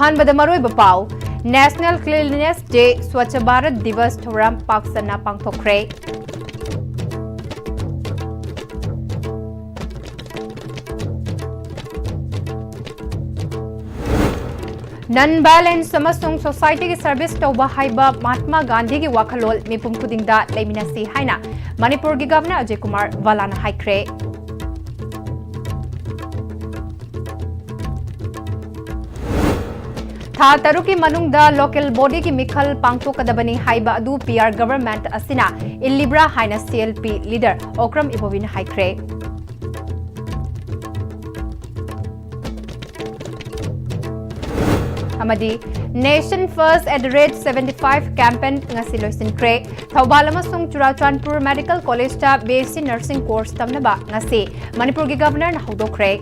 अहानबदा मरोइबा पाव national cleanliness day Swachh Bharat दिवस theorem पाक्सना पांगथोखरे none balance अमसुंग society की service तौबा हाइबा महात्मा गांधी की वाखलोल मिपुम खुदिंगदा लेमिनासी हाइना मणिपुर की गवर्नर अजय कुमार वालाना हाइख्रे था तरुक की मनुंगदा लोकल बॉडी की मिखल पांगथोकदबनी हाइबा अदु पीआर गवर्नमेंट असिना इल्लिब्रा हाइना सीएलपी लीडर ओक्रम इबोविन हाइख्रे अमदी nation first at the rate 75 campaign ngasi loisinkhre Thoubal अमसुंग चुराचानपुर मेडिकल कॉलेज ता बीएससी नर्सिंग कोर्स तमनबा ngasi मणिपुर की गवर्नर ना हौदोखरे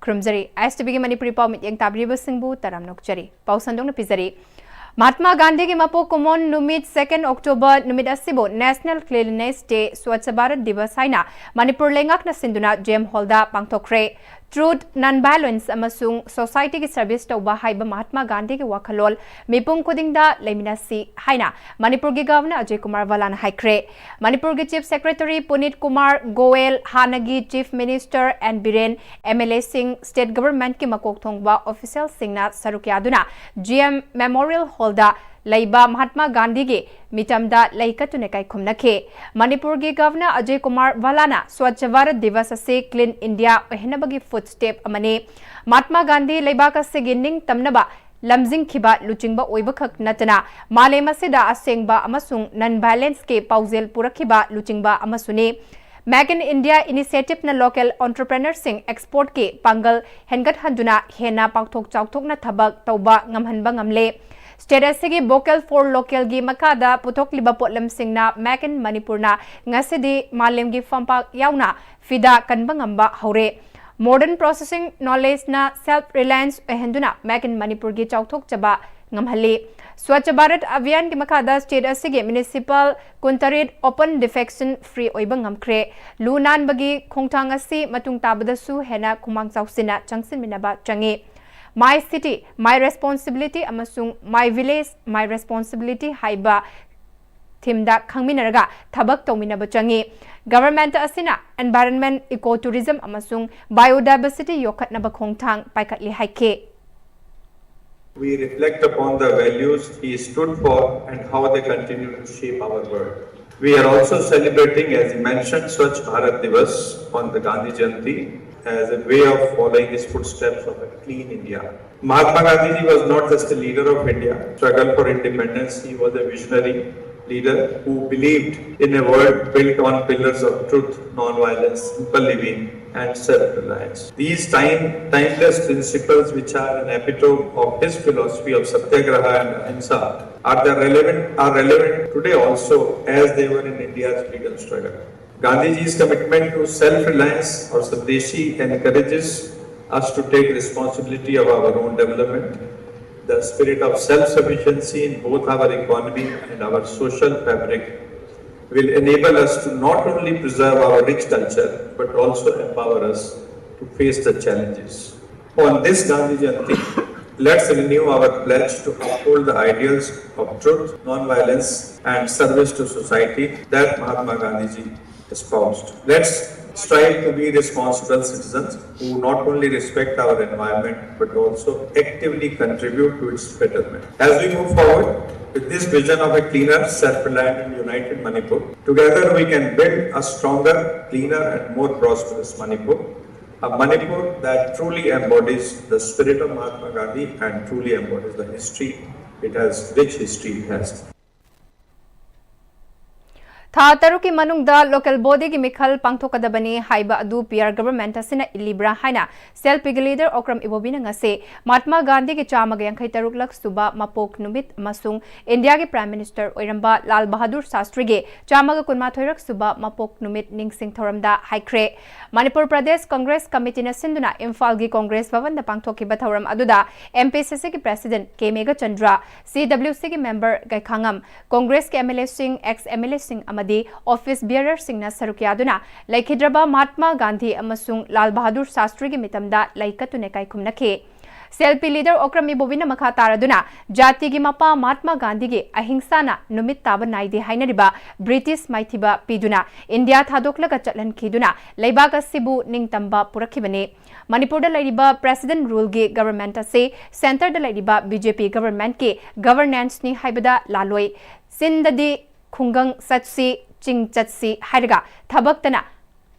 खुरमजरी ISTV की मणिपुरी पाव मित्यंग ताब्रिबा सिंबु तराम नोकचरी पाव संदोंग पिजरी महात्मा गांधी की मपो कुमोन नुमित 2 अक्टोबर नुमित असिबो national cleanliness day Swachh Bharat Diwas हाइना मणिपुर लेंगाकना सिंधुना जेम हॉलदा पांगथोखरे ट्रूथ नॉन वायलेंस अमसुंग सोसाइटी की सर्विस तौबा हाइबा महात्मा गांधी की वाखलोल मिपुम खुदिंगदा लेमिनासी हाइना मणिपुर की गवर्नर अजय कुमार वालाना हाइख्रे मणिपुर की चीफ सेक्रेटरी पुनीत कुमार गोयल हानगी chief minister N Biren MLA Singh state government की मकोक थोंगबा ऑफिशियल सिंगना सरुक्यादुना GM मेमोरियल हॉलदा लैबा महात्मा गांधी के मिटमदा लैकतुने काइखुमनखे मणिपुर की गवर्नर अजय कुमार वालाना स्वच्छ भारत दिवस से क्लीन इंडिया ओहनबगी फुटस्टेप अमने महात्मा गांधी लैबाक से गिनिंग तमनबा लमजिंगखिबा लुचिंगबा ओइबखक नतना मालेम असिदा असेंगबा अमसुंग नन वायलेंस के पाउजेल पुरखिबा लुचिंगबा अमसुने मेक इन इंडिया इनिशिएटिव न लोकल एंटरप्रेन्योर सिंह एक्सपोर्ट के पांगल हेनगत हंजुना हेना पाक्थोक चाउथोकना थबक तौबा ngамहनबा ngamle स्टेट की वोकल फॉर लोकल की मकादा पुथोकलिबा पोटलम सिंगना मेक इन मणिपुरना ngасidi मालेम की फंपाक याउना फिदा कनबा ngamba हौरे मॉडर्न प्रोसेसिंग नॉलेज ना सेल्फ रिलायंस एहंदुना मेक इन मणिपुर की चाउथोक चबा ngamhali स्वच्छ भारत अभियान की मकादा स्टेट असिगे म्युनिसिपल कुंतरेट ओपन डिफेक्शन फ्री ओइबा ngamkhre लुनान बगी खोंगथांग असि मतुंग ताबदसु हेना खुमांग चाउसिना चंगसिनमिनाबा चंगे My city, my responsibility amasung my village, my responsibility haiba thimda khangminaraga thabak tawminaba changi government asina environment ecotourism amasung biodiversity yokhatnaba khongthang paikatli haike We reflect upon the values he stood for and how they continue to shape our world. We are also celebrating, as he mentioned, Swachh Bharat Divas on the Gandhi Jayanti as a way of following his footsteps of a clean India. Mahatma Gandhi was not just a leader of India, struggle for independence. He was a visionary leader who believed in a world built on pillars of truth, non-violence, simple living, and self-reliance. These timeless principles, which are an epitome of his philosophy of satyagraha and ahimsa, are relevant today also as they were in India's freedom struggle. Gandhiji's commitment to self-reliance or Swadeshi encourages us to take responsibility of our own development. The spirit of self-sufficiency in both our economy and our social fabric will enable us to not only preserve our rich culture but also empower us to face the challenges. On this Gandhi Jayanti, let's renew our pledge to uphold the ideals of truth, non-violence and service to society that Mahatma Gandhiji espoused. Let's strive to be responsible citizens who not only respect our environment but also actively contribute to its betterment. As we move forward with this vision of a cleaner, self-reliant and united Manipur, together we can build a stronger, cleaner and more prosperous Manipur. A Manipur that truly embodies the spirit of Mahatma Gandhi and truly embodies the history it has, rich history it has. था तरुक की मनुंगदा local body की मिखल पांगथोकदबनी हाइबा अदु PR government असिना इलिब्रा हाइना self leader Okram इबोबिना ngase महात्मा गांधी के चामग यांखै तरुक लख सुबा मपोक नुमित मसुंग India के prime minister ओइरंबा Lal Bahadur Shastri के चामग कुनमाथोइरक सुबा मपोक नुमित निंगसिंग थोरमदा हाइख्रे मणिपुर प्रदेश कांग्रेस कमिटी न सिंधुना इम्फाल की कांग्रेस भवन द पांगथोकिबा थोरम अदुदा MPCC के प्रेसिडेंट के मेगा चंद्रा CWC के मेंबर गैखांगम कांग्रेस के MLA Singh x MLA Singh amadi office bearer singna saruk yaduna laikhidraba Mahatma Gandhi amasung Lal Bahadur Shastri gi mitamda laikatune kai khumnake selfie leader okrami bobina makha taraduna jati gi mapa Mahatma Gandhi gi ahingsa na numit taba naide hainariba British maithiba piduna India thadoklaga chatlan khiduna leibaga sibu ningtamba purakhibane Manipur da laiba president rule gi government ase center da laiba BJP government ki governance ni haibada laloi sindadi khungang satsi chingchatsi hairaga thabaktana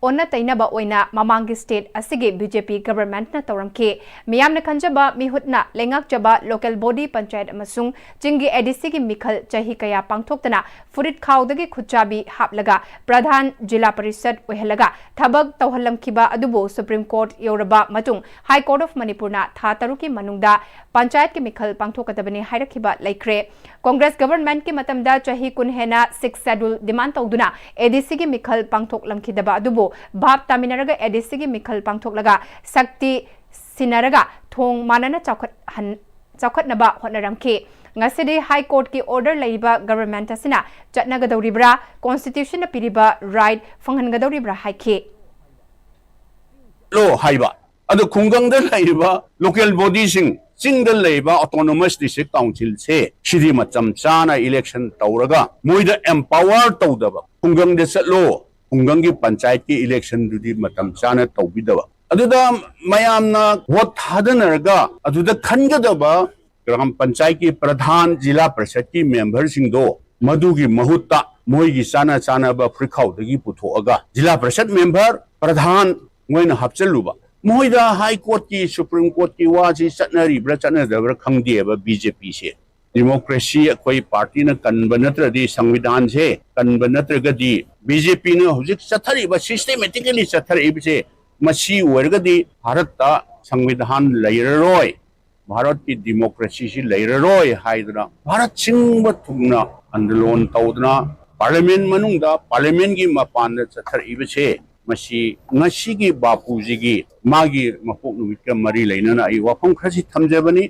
onna tainaba oina mamangi state asige BJP government na tawramke miyamna khanjaba mihutna lengak jaba local body panchayat amasung chingi ADC gi mikhal chahi kaya pangthoktana furit khawdagi khuchabi haplaga pradhan jila parishad ohelaga thabak tawhalam khiba adubo Supreme Court yoraba matung High Court of Manipur na tha taruki manungda panchayat ki mikhal pangthokadabani hairakhiba laikre Congress government ki matamda chahi kunhena 6 schedule demand tawduna ADC gi mikhal pangthoklamkhidaba adubo Bab Taminaraga ADC gi mikhal pangthoklaga sakti sinaraga thong manana chawkhat naba hotnaramke ngasidi High Court ki order laiba government asina chatnagadawribra constitution na piriba right fanghangadawribra haike lo haiba adu khungangda laiba local body sing chingda laiba autonomous district council se shiri macham chana election tawraga moida empower tawdaba khungangda chatlo khungangi panchayat ki election dudi matam chana tawbidaba aduda mayamna vote thadanarga aduda khangadaba gram panchayat ki pradhan jila parishad ki member singdo madugi mahutta moigi chana chana ba frikhaudagi puthoaga jila parishad member pradhan ngoina hapchaluba moida High Court ki Supreme Court ki waji chatnari bra chatnadabra khangdeba BJP se democracy koi party na kanbanatradi संविधान से kanbanatragadi BJP na hujik chathari ba systematically chathari bise machi wargadi bharat ta संविधान lairaroi bharat ki democracy si lairaroi haidra bharat singba thumna andalon tawdna parliament manungda parliament gi mapan chathari bise machi ngasi gi bapuji gi magi mapok numit ka mari lainana ai wafam khasi thamjabani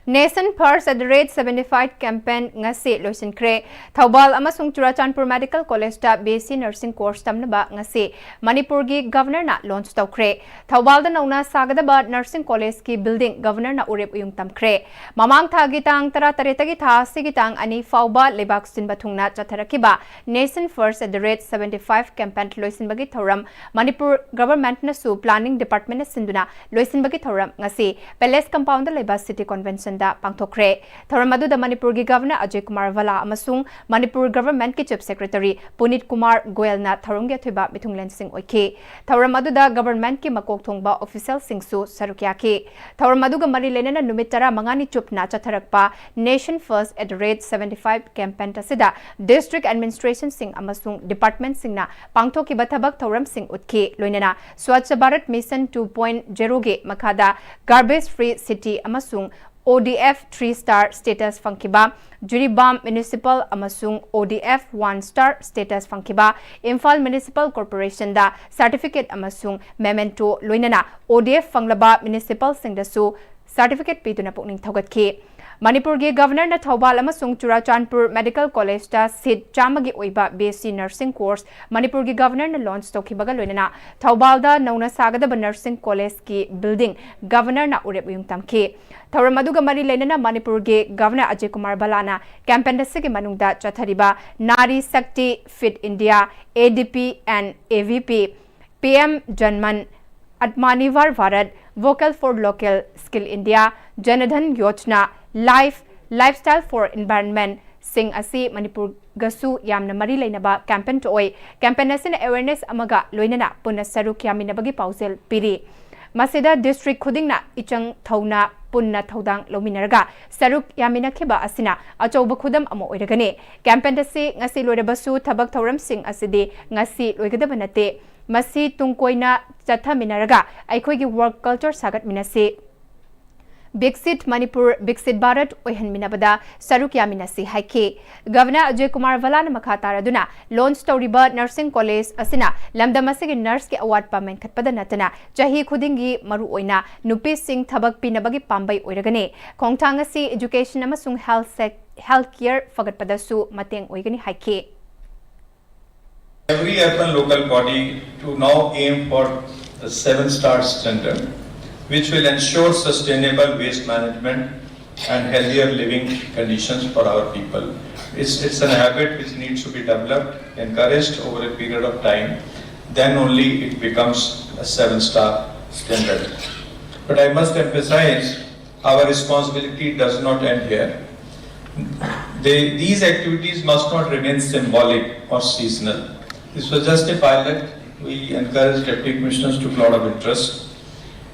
Nation First @75 campaign ngasi loisinkhre Thobal amasung Churachandpur Medical College ta BSc Nursing course tamnaba ngasi Manipur gi governor na launch tawkhre Thobal da nauna sagadaba nursing college ki building governor na urep uyung tamkhre mamang thagi tang tara taretagi tha sigi tang ani fauba lebak sinba thungna chatharakiba Nation First @75 campaign loisinbagi thoram Manipur government na su planning department na sinduna loisinbagi thoram ngasi Palace compound leba city convention da pangthokre thoram adu da Manipur gi governor Ajay Kumar Vala amasung Manipur government ki chief secretary Punit Kumar Goyal na thoram ge thoiba mithunglen sing oike thoram adu da government ki makok thongba official singsu sarukya ki thoram adu ga mari lenena numit tara mangani chupna chatharakpa Nation First @75 campaign tasida district administration sing amasung department singna pangthoki bathabak thoram sing utki loinena Swachh Bharat Mission 2.0 ge makhada garbage free city amasung ODF 3-star status fangkiba Juribam Municipal amasung ODF 1-star status fangkiba Imphal Municipal Corporation da certificate amasung memento loinana ODF fanglaba municipal singdasu certificate piduna pukning thogatki Manipur gi governor na Thobal amasung Churachandpur Medical College ta seat chamagi oiba BSc Nursing course Manipur gi governor na launch tokhibaga loinana Thobal da nauna sagadaba nursing college ki building governor na urep uyung tamki thoram aduga mari lenana Manipur gi governor Ajay Kumar Balana campaign dasigi manungda chathariba Nari Shakti Fit India ADP and AVP PM Janman Atmanirbhar Bharat Vocal for Local Skill India Janadhan Yojana Lifestyle for Environment sing asi Manipur gasu yamna mari leinaba campaign to oi campaign asina awareness amaga loinana punna saruk yaminabagi pausel piri masida district khudingna ichang thauna punna thodang lominarga saruk yaminakhiba asina achouba khudam amo oiragane campaign dasi ngasi loirabasu thabak thoram sing asidi ngasi loigadaba nate masi tungkoina chathaminaraga aikhoigi work culture sagat minasi Bixit Manipur Bixit Bharat oihanminabada saruk yaminasi haike Governor Ajay Kumar Vala na makataraduna launch tawriba nursing college asina lamdam asigi nurse ki award payment khatpada natana chahi khudingi maru oina nupi sing thabak pinabagi pambai oiragane khongthang asi education amasung health healthcare fagatpadasu mateng oigani haike. Every urban local body to now aim for the 7-star standard, which will ensure sustainable waste management and healthier living conditions for our people. It's an habit which needs to be developed, encouraged over a period of time. Then only it becomes a 7-star standard. But I must emphasize, our responsibility does not end here. These activities must not remain symbolic or seasonal. This was just a pilot. We encouraged deputy commissioners to a lot of interest,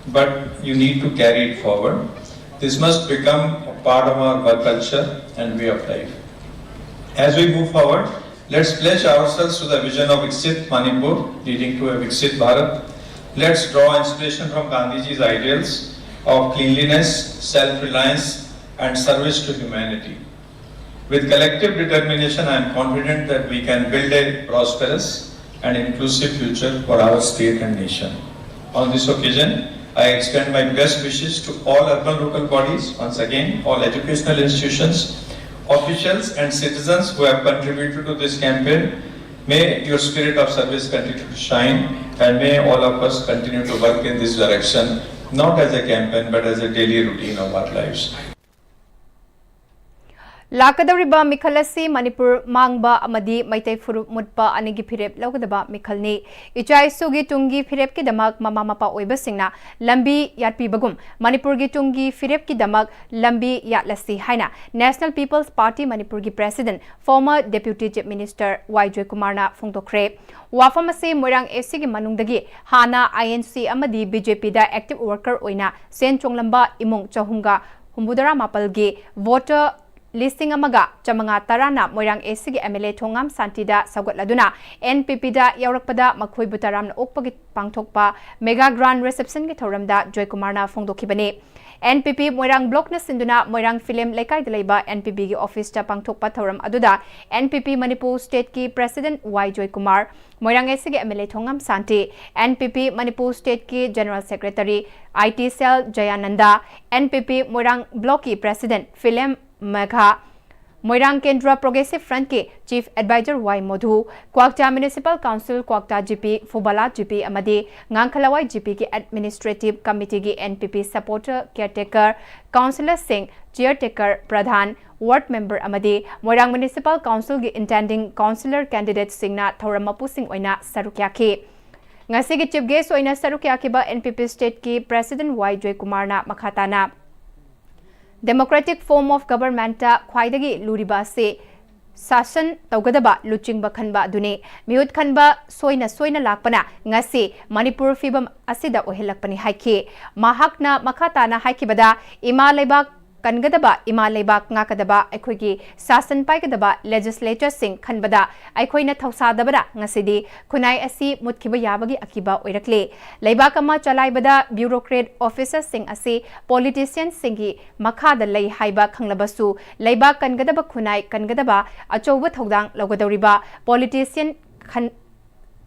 but you need to carry it forward. This must become a part of our work culture and way of life. As we move forward, let's pledge ourselves to the vision of Viksit Manipur, leading to a Viksit Bharat. Let's draw inspiration from Gandhiji's ideals of cleanliness, self-reliance, and service to humanity. With collective determination, I am confident that we can build a prosperous and inclusive future for our state and nation. On this occasion, I extend my best wishes to all urban local bodies, once again, all educational institutions, officials and citizens who have contributed to this campaign. May your spirit of service continue to shine, and may all of us continue to work in this direction, not as a campaign, but as a daily routine of our lives. Lakadariba Mikhalasi Manipur Mangba Amadi Maitai Furup Mutpa Anigi Pirep Laugadaba Mikhalni Ichai Sugi Tungi Firep ki Damak Mama Mapa Oibasingna Lambi Yatpi Bagum Manipur gi Tungi Firep ki Damak Lambi Yatlasi Haina National People's Party Manipur gi President former Deputy Chief Minister Y.J. Kumarna Fungdokre Wafamase Moirang FC gi Manungdagi Hana INC Amadi BJP da Active Worker Oina Sen Chonglamba Imung Chahunga Humbudara Mapalgi Voter Listing amaga chamanga tarana moirang esigi MLA thongam santida sagatladuna NPP da yaurakpada makhoi butaram na okpagi pangthokpa mega grand reception gi thoramda Joy Kumarna phongdokhibani NPP moirang block na sinduna moirang film lekai dalaiba NPP gi office ta pangthokpa thoram aduda NPP Manipur state ki president Y Joy Kumar moirang esigi MLA thongam santi NPP Manipur state ki general secretary IT cell Jayananda NPP moirang block ki president film Megha Moirang Kendra Progressive Front के Chief Advisor Y Modhu Kwakta Municipal Council Kwakta GP Fubala GP Amadi Ngangkhalawai GP की Administrative Committee की NPP Supporter Caretaker Councillor Singh Caretaker Pradhan Ward Member Amadi Moirang Municipal Council की Intending Councillor Candidate Singna Thoramappu Singh oina sarukyaki ngasi की Chief Guest oina sarukyaki ba NPP State की President Y Joy Kumarna makhatana Democratic form of government ta khwaidagi luriba se sashan tawgadaba luchingba khanba dune miut khanba soina lakpana ngasi Manipur fibam asida ohelakpani haike mahakna makhatana haikibada ima leibak kangadaba ima leibak ngakadaba aikhoigi sasan paigadaba legislature sing khanbada aikhoina thausadabara ngasidi khunai asi mutkhiba yabagi akiba oirakle leibak ama chalaibada bureaucrat officers sing asi politicians singi makhada lei haiba khanglabasu leibak kangadaba khunai kangadaba achoba thodang logadoriba politician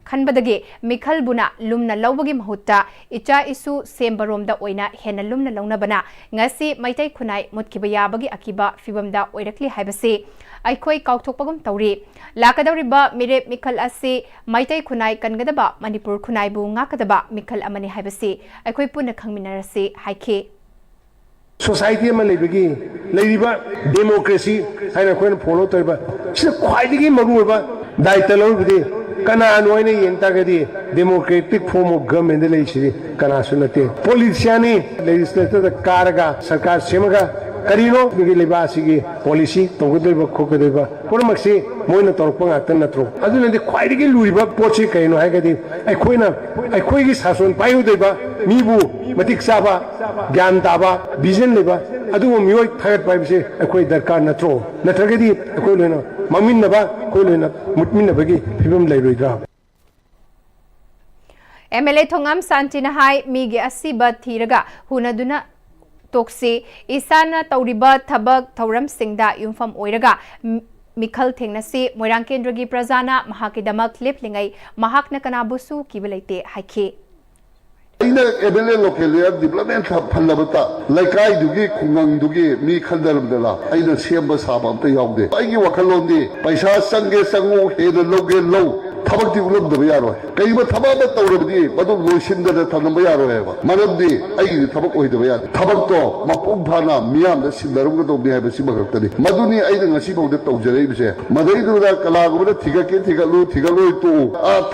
Khanbadagi Mikhal Buna Lumna Lawbagi Mahutta Icha Isu Sembaromda Oina Hena Lumna Launabana Ngasi Maitai Kunai Mutkibaya Akiba Fibamda Oirakli Haibasi Aikoi Kauktokpagum Tauri Lakadariba Mire Mikhal Asi Maitai Kunai Kangadaba Manipur Kunai Bu Ngakadaba Mikhal Amani Haibasi Aikoi Puna Kangminarasi Haike Society ama leibagi leiba democracy haina koin follow toiba sina khwaidigi maruba daita lobudi kana anoine yenta gadi democratic form of government lei siri kana sunate politician legislator da karaga sarkar semaga karino bigi leiba sigi policy tongudeba khokudeba purmaksi moina torpa ngatan natro adunandi khwaidigi luriba pochi kaino haigadi aikoigi sason payudeba mibu matik saba gyan taba vision leba adu mioi thagat paibse akoi darkar natro natragadi akoi lena mamin naba koi lena mutmin nabagi phibam lairoidra MLA Thongam Santina Hai Migi Asiba Thiraga Hunaduna Toksi Isana Tauriba Tabak Tauram Singda Yumfam Oiraga Mikhal Thengnasi Moirang Kendragi Prazana Mahakidamak Liplingai Mahakna Kanabusu Kibalite Haike ꯑꯩꯅ MLA local development ꯐꯜꯂꯕꯇ ꯂꯩꯀꯥꯏꯗꯨꯒꯤ ꯈꯨꯡꯒꯪꯗꯨꯒꯤ ꯃꯤ ꯈꯟꯗꯔꯕꯗ ꯑꯩꯅ ꯁꯦꯝꯕ ꯁꯥꯕ ꯑꯝꯇ ꯌꯥꯎꯗꯦ ꯑꯩꯒꯤ ꯋꯥꯈꯜꯂꯣꯟꯗꯤ ꯄꯩꯁꯥ ꯆꯪꯒꯦ ꯆꯪꯉꯨ ꯍꯦꯟꯅ ꯂꯧꯒꯦ ꯂꯧ ꯊꯕꯛꯇꯤ उलꯝꯗꯕ ꯌꯥꯔꯣꯏ ꯀꯩꯒꯨꯝꯕ ꯊꯕꯛ ꯑꯃ ꯇꯧꯔꯕꯗꯤ ꯃꯗꯨ ꯂꯣꯏꯁꯤꯟꯗꯅ ꯊꯝꯂꯝꯕ ꯌꯥꯔꯣꯏꯕ ꯃꯔꯝꯗꯤ ꯑꯩꯒꯤꯗꯤ ꯊꯕꯛ ꯑꯣꯏꯗꯕ ꯌꯥꯗꯦ ꯊꯕꯛꯇꯣ ꯃꯄꯨꯡ ꯐꯥꯅ ꯃꯤꯌꯥꯝꯗ ꯁꯤꯟꯅꯔꯝꯒꯗꯧꯕꯅꯤ ꯍꯥꯏꯕꯁꯤꯃ ꯈꯛꯇꯅꯤ ꯃꯗꯨꯅꯤ ꯑꯩꯅ ꯉꯁꯤꯐꯥꯎꯗ ꯇꯧꯖꯔꯛꯏꯕꯁꯦ ꯃꯗꯩꯗꯨꯗ ꯀꯂꯥꯒꯨꯝꯕꯗ ꯊꯤꯒꯠꯂꯨ ꯊꯤꯒꯠꯂꯣꯏ ꯇꯣꯛꯎ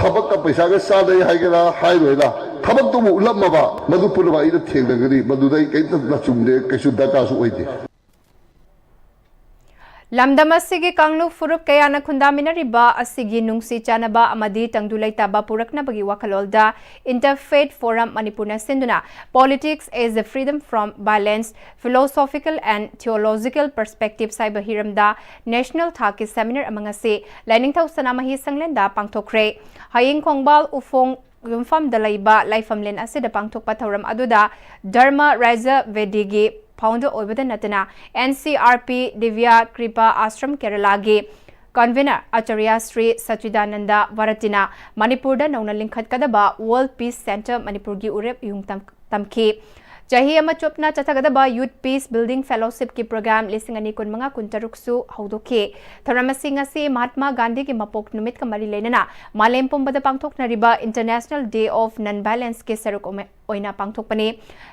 ꯊꯕꯛꯀ ꯄꯩꯁꯥꯒ ꯆꯥꯗꯩ ꯍꯥꯏꯒꯦꯔꯥ ꯍꯥꯏꯔꯣꯏꯔꯥ ꯊꯕꯛꯇꯨꯕꯨ उलꯝꯃꯕ मधु पुनः आई थेंगनी मधुद चुमदे कई दरकार ओइदे lamdam asigi kanglu furup kayana khundaminariba asigi nungsi chanaba amadi tangdu leitaba puraknabagi wakhalolda Interfaith Forum Manipurna sinduna politics as a freedom from violence philosophical and theological perspective cyber hiramda national thaki seminar amangase lainingthau sanamahi sanglenda pangthokre haying khongbal ufong yumfam dalaiba laifamlen asida pangthokpa thauram aduda dharma raja vedigi founder oibada natana NCRP Divya Kripa Ashram Kerala ge convener Acharya Sri Sachidananda Varatina Manipur da nauna linkhat kadaba World Peace Center Manipur gi urep yung tamki Jahi ama chopna chathagadaba Youth Peace Building Fellowship ki program lisingani kun mga kuntaruksu haudoke tharamasi ngasi Mahatma Gandhi ki mapok numit ka mari lenana malem pumbada pangthok nariba International Day of Non-Violence ke saruk oina pangthok pani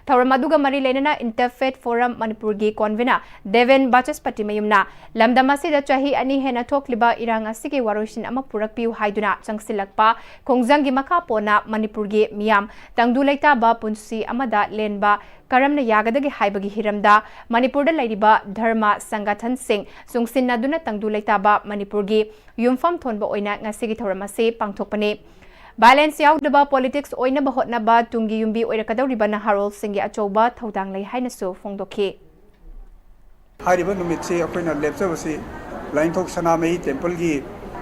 tharamaduga mari lenana Interfaith Forum Manipur gi convener Deven Bachaspati mayumna lamdamasi da chahi ani hena thokliba irang asigi waroshin ama purakpiu haiduna changsilakpa khongjang gi makha pona Manipur gi miyam tangdu leita ba punsi amada lenba karamna yagadagi haibagi hiramda Manipurda lairiba dharma sangathan sing sungsinnaduna tangdu leitaba Manipurgi yumfam thonba oina ngasigi thoramase pangthokpani balance yaudaba politics oina bahotna ba tungi yumbi oirakadawriba na harol singi achoba thodang lei hainasu phongdokhi हारिबा नुमितसे अखोइना लेपजबसे लाइनथोक Sanamahi temple की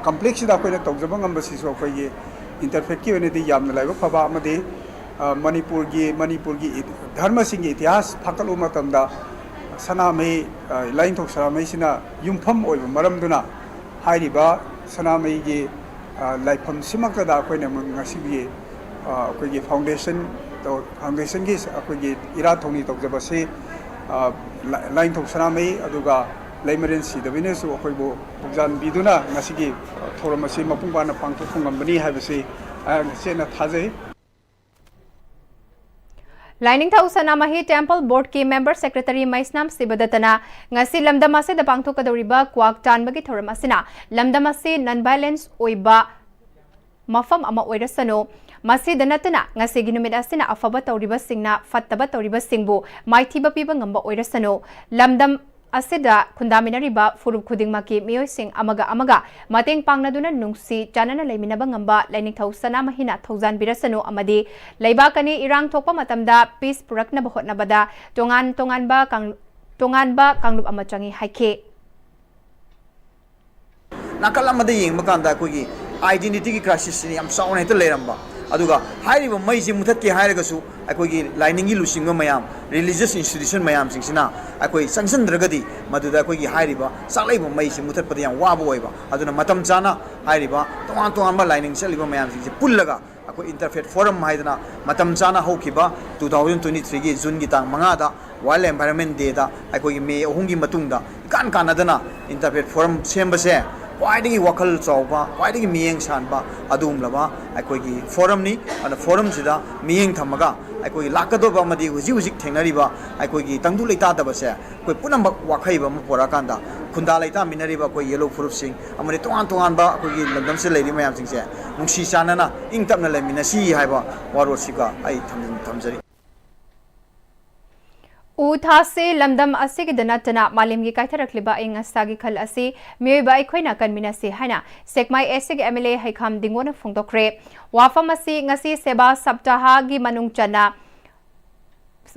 complex दा अखोइना तौजबा ngambasisu अखोइगे interfaith की वनेदि यामना लाइबा फबा अमदि मणिपुर की धर्म सिंह इतिहास फाकलो मतमदा सनामई लाइनथोक सनामई सिना युमफम ओइबा मरमदुना हारिबा सनामई की लाइफम सिमकदा अखोइना ngasibi अखोइगे फाउंडेशन की अखोइगे इरा थोनी तौजबसे लाइन थोक सनामई अदुगा लैमरेन सिदबिनेसु अखोइबो पुजान बिदुना ngasiगी थोरमसे मपुंबाना पांथोखंगमबनी हाइबसे सेना थाजै Lining Thau Sanamahi Temple Board ki Member Secretary Maisnam Sibadatana ngasi lamdamase da pangthokadoriba kwak tanbagi thoramasina lamdamase non-violence oiba mafam ama oirasano masi danatana ngasi ginumit asina afaba tawriba singna fattaba tawriba singbu maithiba piba ngamba oirasano lamdam asida khundaminariba furup khudingmaki miyoi sing amaga mateng pangnaduna nungsi chanana leiminaba ngamba laining thau sanamahina thaujan birasano amadi leibakani irang thokpa matamda peace purakna bahotnabada tonganba kanglup amachangi haike nakal amada yengba kanda kogi identity ki crisis ni am sauna heta leramba aduga hairiba maisi muthatke hairagasu akogi lining gi lusinga mayam religious institution mayam singsina akoi sangsandragadi maduda akogi hairiba saklaiba maisi muthatpada yam waba oiba aduna matam chana hairiba tongan ba lining chaliba mayam singse pullaga akoi Interfaith Forum haidana matam chana hokiba 2023 gi June gi tang manga da World Environment Day da akogi May 3 gi matungda kan kanadana Interfaith Forum sembase Quite wakal chauba, quite miyeng sanba, adum lava, akogi forum ni, and the forum sida, miyeng tamaga, akogi lakadoba madi, uzik tenariba, akogi tangdu leta dabase, koi punamba wakaiba muporakanda, kundaleta minariba, koi yellow fruit sing, amari tuan ba, akogi landam se lady mayam sing se, nungsi sanana, ingtamna leminasi haiba, warosika, I tamzari. Uthase lamdam asigi danatana malimgi kaitharakliba ingasagi khal asi miyoi bai khoina kanminase haina sekmai esig MLA haikam dingona phongdokre wafam asi ngasi seba saptaha gi manungchana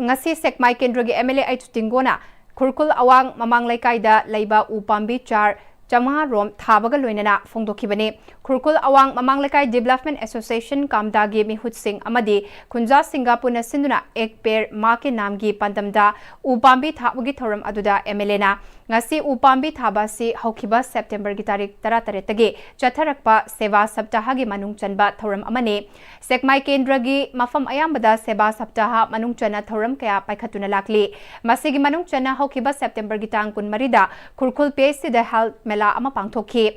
ngasi sekmai kendra gi MLA ai dingona khurkul awang mamang laikai da leiba upambi char Chama Rom Tabaga Luinana Fongdokibane, Kurkul Awang Mamanglakai Development Association Kamdagi Mihut Singh Amadi, Kunja Singapuna Sinduna Ek Per Make Namgi Pandamda, Upambi Tabagi Thoram Aduda Emelena, Ngasi Upambi Tabasi Hokiba September Gitarik Tarataretagi, Chatarakpa Seva Saptahagi Manung Chanba Thoram Amane, Sekmai Kendragi Mafam Ayambada Seva Saptaha Manung Chana Thoram Kaya Paikatuna Lakli, Masigi Manung Chana Hokiba September Gitang Kun Marida, Kurkul Pesi the Health Ama pangthoki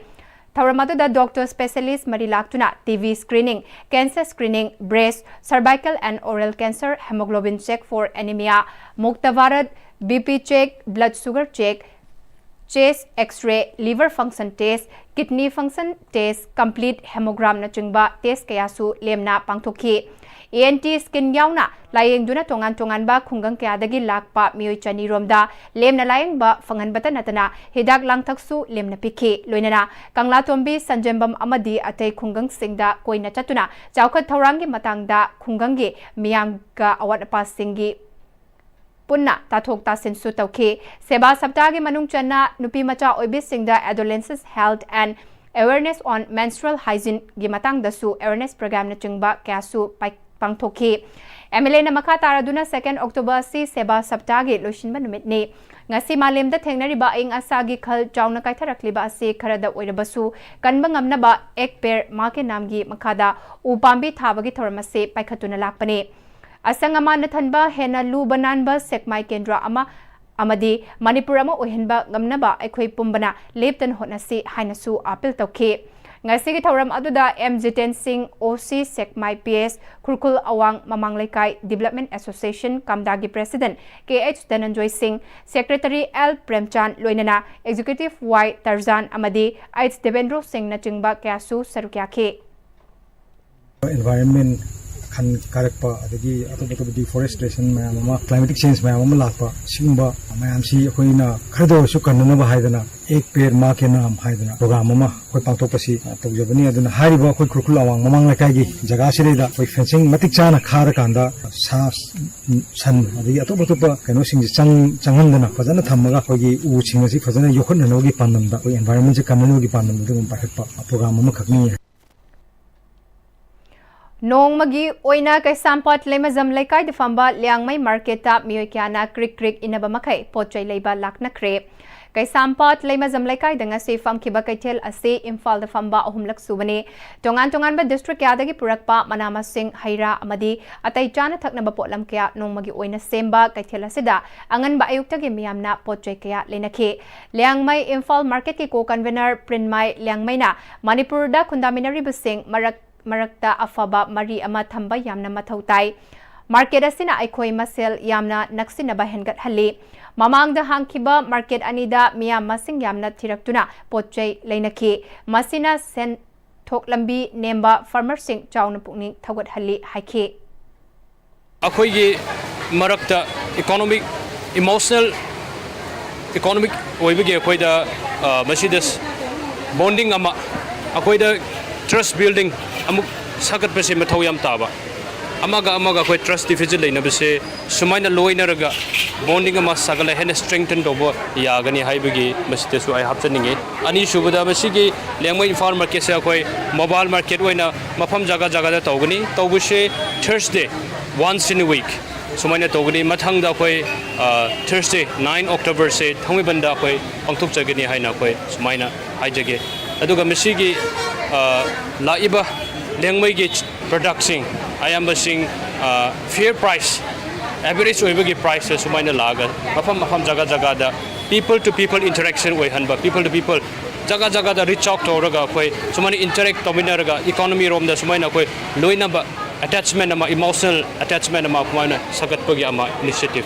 Tauramadu da doctor specialist marilaktuna TV screening, cancer screening, breast, cervical and oral cancer, hemoglobin check for anemia, muktavarat, BP check, blood sugar check, chest x-ray, liver function test, kidney function test, complete hemogram na chungba test kayasu lemna pangthoki. ENT skin yauna layeng duna tongan ba khungang kaya dagi lakpa mioi chani romda lemna layeng ba fangan bata natana hidak langthaksu lemna pikhi loinana kangla tombi sanjembam amadi atei khungang singda koina chatuna chawkhat thaurangi matangda khungangi miyamga awat apa singi punna tathok tasin su tawki seba saptagi manung channa nupi macha oibi singda adolescents health and awareness on menstrual hygiene gi matang dasu awareness program na chungba kasu pangthoki MLA na makataraduna 2 October si Seba Saptagi Lushinba numitni ngasi malemda thengnariba ing asagi khal chauna kaitharakliba ase kharada oirabasu kanba ngamnaba ek per make namgi makada upambi thabagi thoramase paikhatuna lakpane asangama nathanba hena lu bananba sekmai kendra ama amadi Manipur ama ohenba ngamnaba aikhoi pumbana leptan honasi hainasu appeal tawke ngasi thoram aduda M Jiten Singh OC Sekmai PS Kurkul Awang Mamanglaikai Development Association Kamdagi President KH Dhananjoy Singh Secretary L Premchand Loinana Executive Y Tarzan Amadi H Devendra Singh na chingba kasu sarukyake environment kan karakpa adagi atop deforestation mayam climatic change mayam lakpa singba mayam si hoina khado su kanna ba haidana ek per ma ke naam haidana program ma koi pangtopasi tawjabani aduna hariba koi kurkul awang mamang lakai gi jaga sireda koi fencing matik chana khara kanda sa san adagi atop kaino sing changhandana fajana thammaga koi gi u singasi fajana yokhon no gi pandamda koi environment se kanno gi pandam dum pahetpa program ma khakni Nong magi oina kay sampat lemazam laikai de famba liangmai marketa mioi kiana krik inaba makai pochai leiba lakna kre kay sampat lemazam laikai danga se fam kiba kay tel ase imphal de famba ahumlak subane tongan ba district kya dagi purakpa manama sing haira amadi atai chana thakna ba potlam kya nong magi oina semba kay tel asida angan ba ayukta gi miyamna pochai kya lenakhe liangmai imphal market ki ko convener prinmai liangmai na Manipur da kundaminari basing Marakta afaba mari ama thamba yamna mathau tai market asina aikhoi masel yamna naksina ba hengat hali mamang da hangkiba market anida miyam masing yamna thiraktuna potchai leinaki masina sen thok lambi nemba farmer sing chawna pukning thagat hali haike akhoi gi marakta economic oibige akhoi da masidas bonding ama akhoi da trust building amuk sagat pese mathau yam taba amaga koi trust deficit leina bese sumaina loina raga bonding ama sagala hen strengthen dobo yagani haibagi masite su ai hapchaninge ani subada basigi lengmai farm market se koi mobile market oina mafam jaga da tawgani tawbuse Thursday once in a week sumaina tawgani mathang da koi Thursday 9 October se thangi banda koi pangthuk jagani haina koi sumaina haijage aduga masigi laiba lengmai ge production I am seeing fair price average oibagi price sumaina laga mafam jaga da people to people interaction oi hanba people to people jaga da reach out to raga koi sumani interact tomina raga economy rom da sumaina koi loina ba attachment ama emotional attachment ama kumaina sagat pagi ama initiative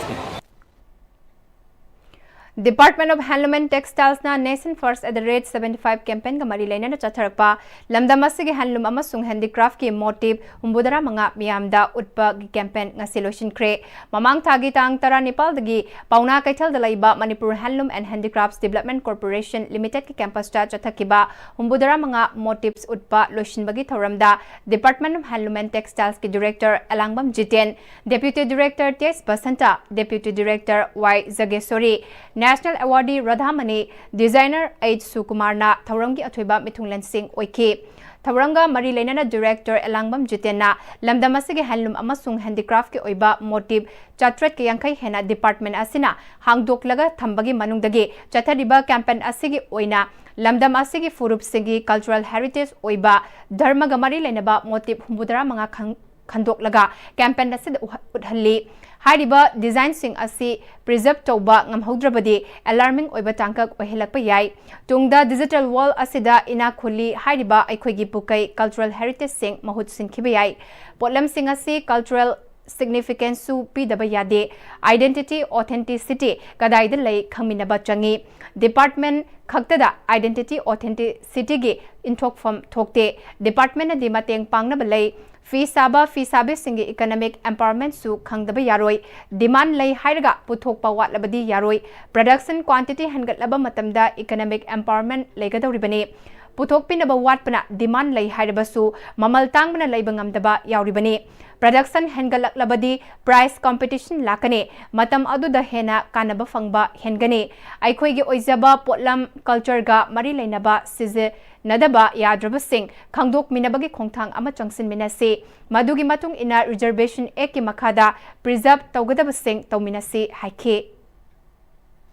Department of Handloom and Textiles na Nation First at the Rate 75 campaign ka mari laina na chatharakpa lamdamasigi handloom amasung handicraft ki motive humbudara mga miyamda utpa gi campaign nga siloshin kre mamang thagi tang tara Nepal dagi pauna kaithal dalaiba Manipur Handloom and Handicrafts Development Corporation Limited ki campus ta chathakiba humbudara mga motives utpa loshin bagi thoramda Department of Handloom and Textiles ki Director Alangbam Jiten Deputy Director T.S. Basanta Deputy Director Y Zagesori national awardee Radhamani designer H Sukumarna Thauranggi athoiba mithunglansing oikhi Thauranga Mari Lenana Director Elangbam Jitena Lamdamasigi Handloom Amasung Handicraft ki oiba motive Chatret ki Yankai Hena Department Asina Hangdoklaga Thambagi Manungdagi Chathariba campaign asigi oina Lamdam asigi Furup Singi Cultural Heritage oiba Dharmaga Mari Lenaba motive Humbudara Manga Khandoklaga campaign asid udhalli Hariba design sing asi preserve tauba ngamhaudrabadi alarming oiba tangkak ohelakpa yai tungda digital wall asida ina khuli hariba aikhoigi pukai cultural heritage sing mahut sinkhiba yai potlam sing asi cultural significance su pidaba yade identity authenticity kadaida lei khaminaba changi department khaktada identity authenticity gi inthok form thokte department na di mateng pangna balai Fee sabe singi economic empowerment su khangdaba yaroi demand lay hairaga puthokpa watlabadi yaroi production quantity hangatlaba matamda economic empowerment legadoribani puthokpinaba watpana demand lay hairabasu mamal tangmana leiba ngamdaba yauribani production hengalaklabadi price competition lakane matam aduda hena kanaba fangba hengani aikhoigi oizaba potlam culture ga mari leinaba size Nadaba yadrabasing khangdok minabagi khongthang ama changsin minase madugi matung ina reservation ek ki makada preserve tawgadabasing tawminase haike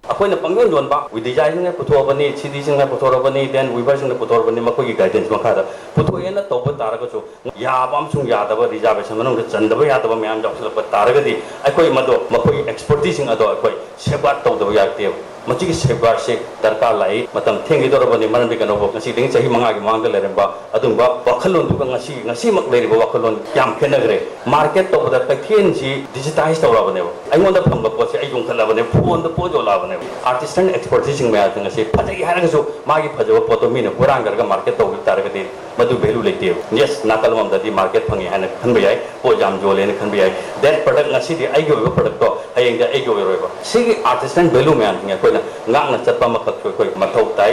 अखोइना पंगन लोनबा with design ने पुथोबनी सिडीसिंग ने पुथोरबनी then विवर्सिंग ने पुथोरबनी मखोगी guidance मखादा पुथोएना तोब तारगचो याबाम सुंग यादबा reservation मनोंग चंदबा यादबा ma'am जौसलप तारगदी अखोइ मदो मखोई एक्सपर्टीसिंग अदो अखोइ safeguard तौदबा याते मचिगी सेफगार्ड से दरकार लाई मतम थेंगी दोरबनी मनबि कनोबो ngasi ding chahi manga gi mangda leremba adungba wakhalon du ngasi mak leriba wakhalon yam khenagre market tobada pakthen ji digitize tawrabane aingonda phangba poche ai jong khalabane phone da pojo labane artist and expertise me ating ase phajai haraga so magi phajaba poto mina kurang garga market to taragati madu value lete yes nakal mam da di market phangi hana khanba yai po jam jole ne khanba yai that product ngasi di ai go product to hayeng da ai go roiba sigi artist and value me ating ko na ngak na chatpa makhat ko mathau tai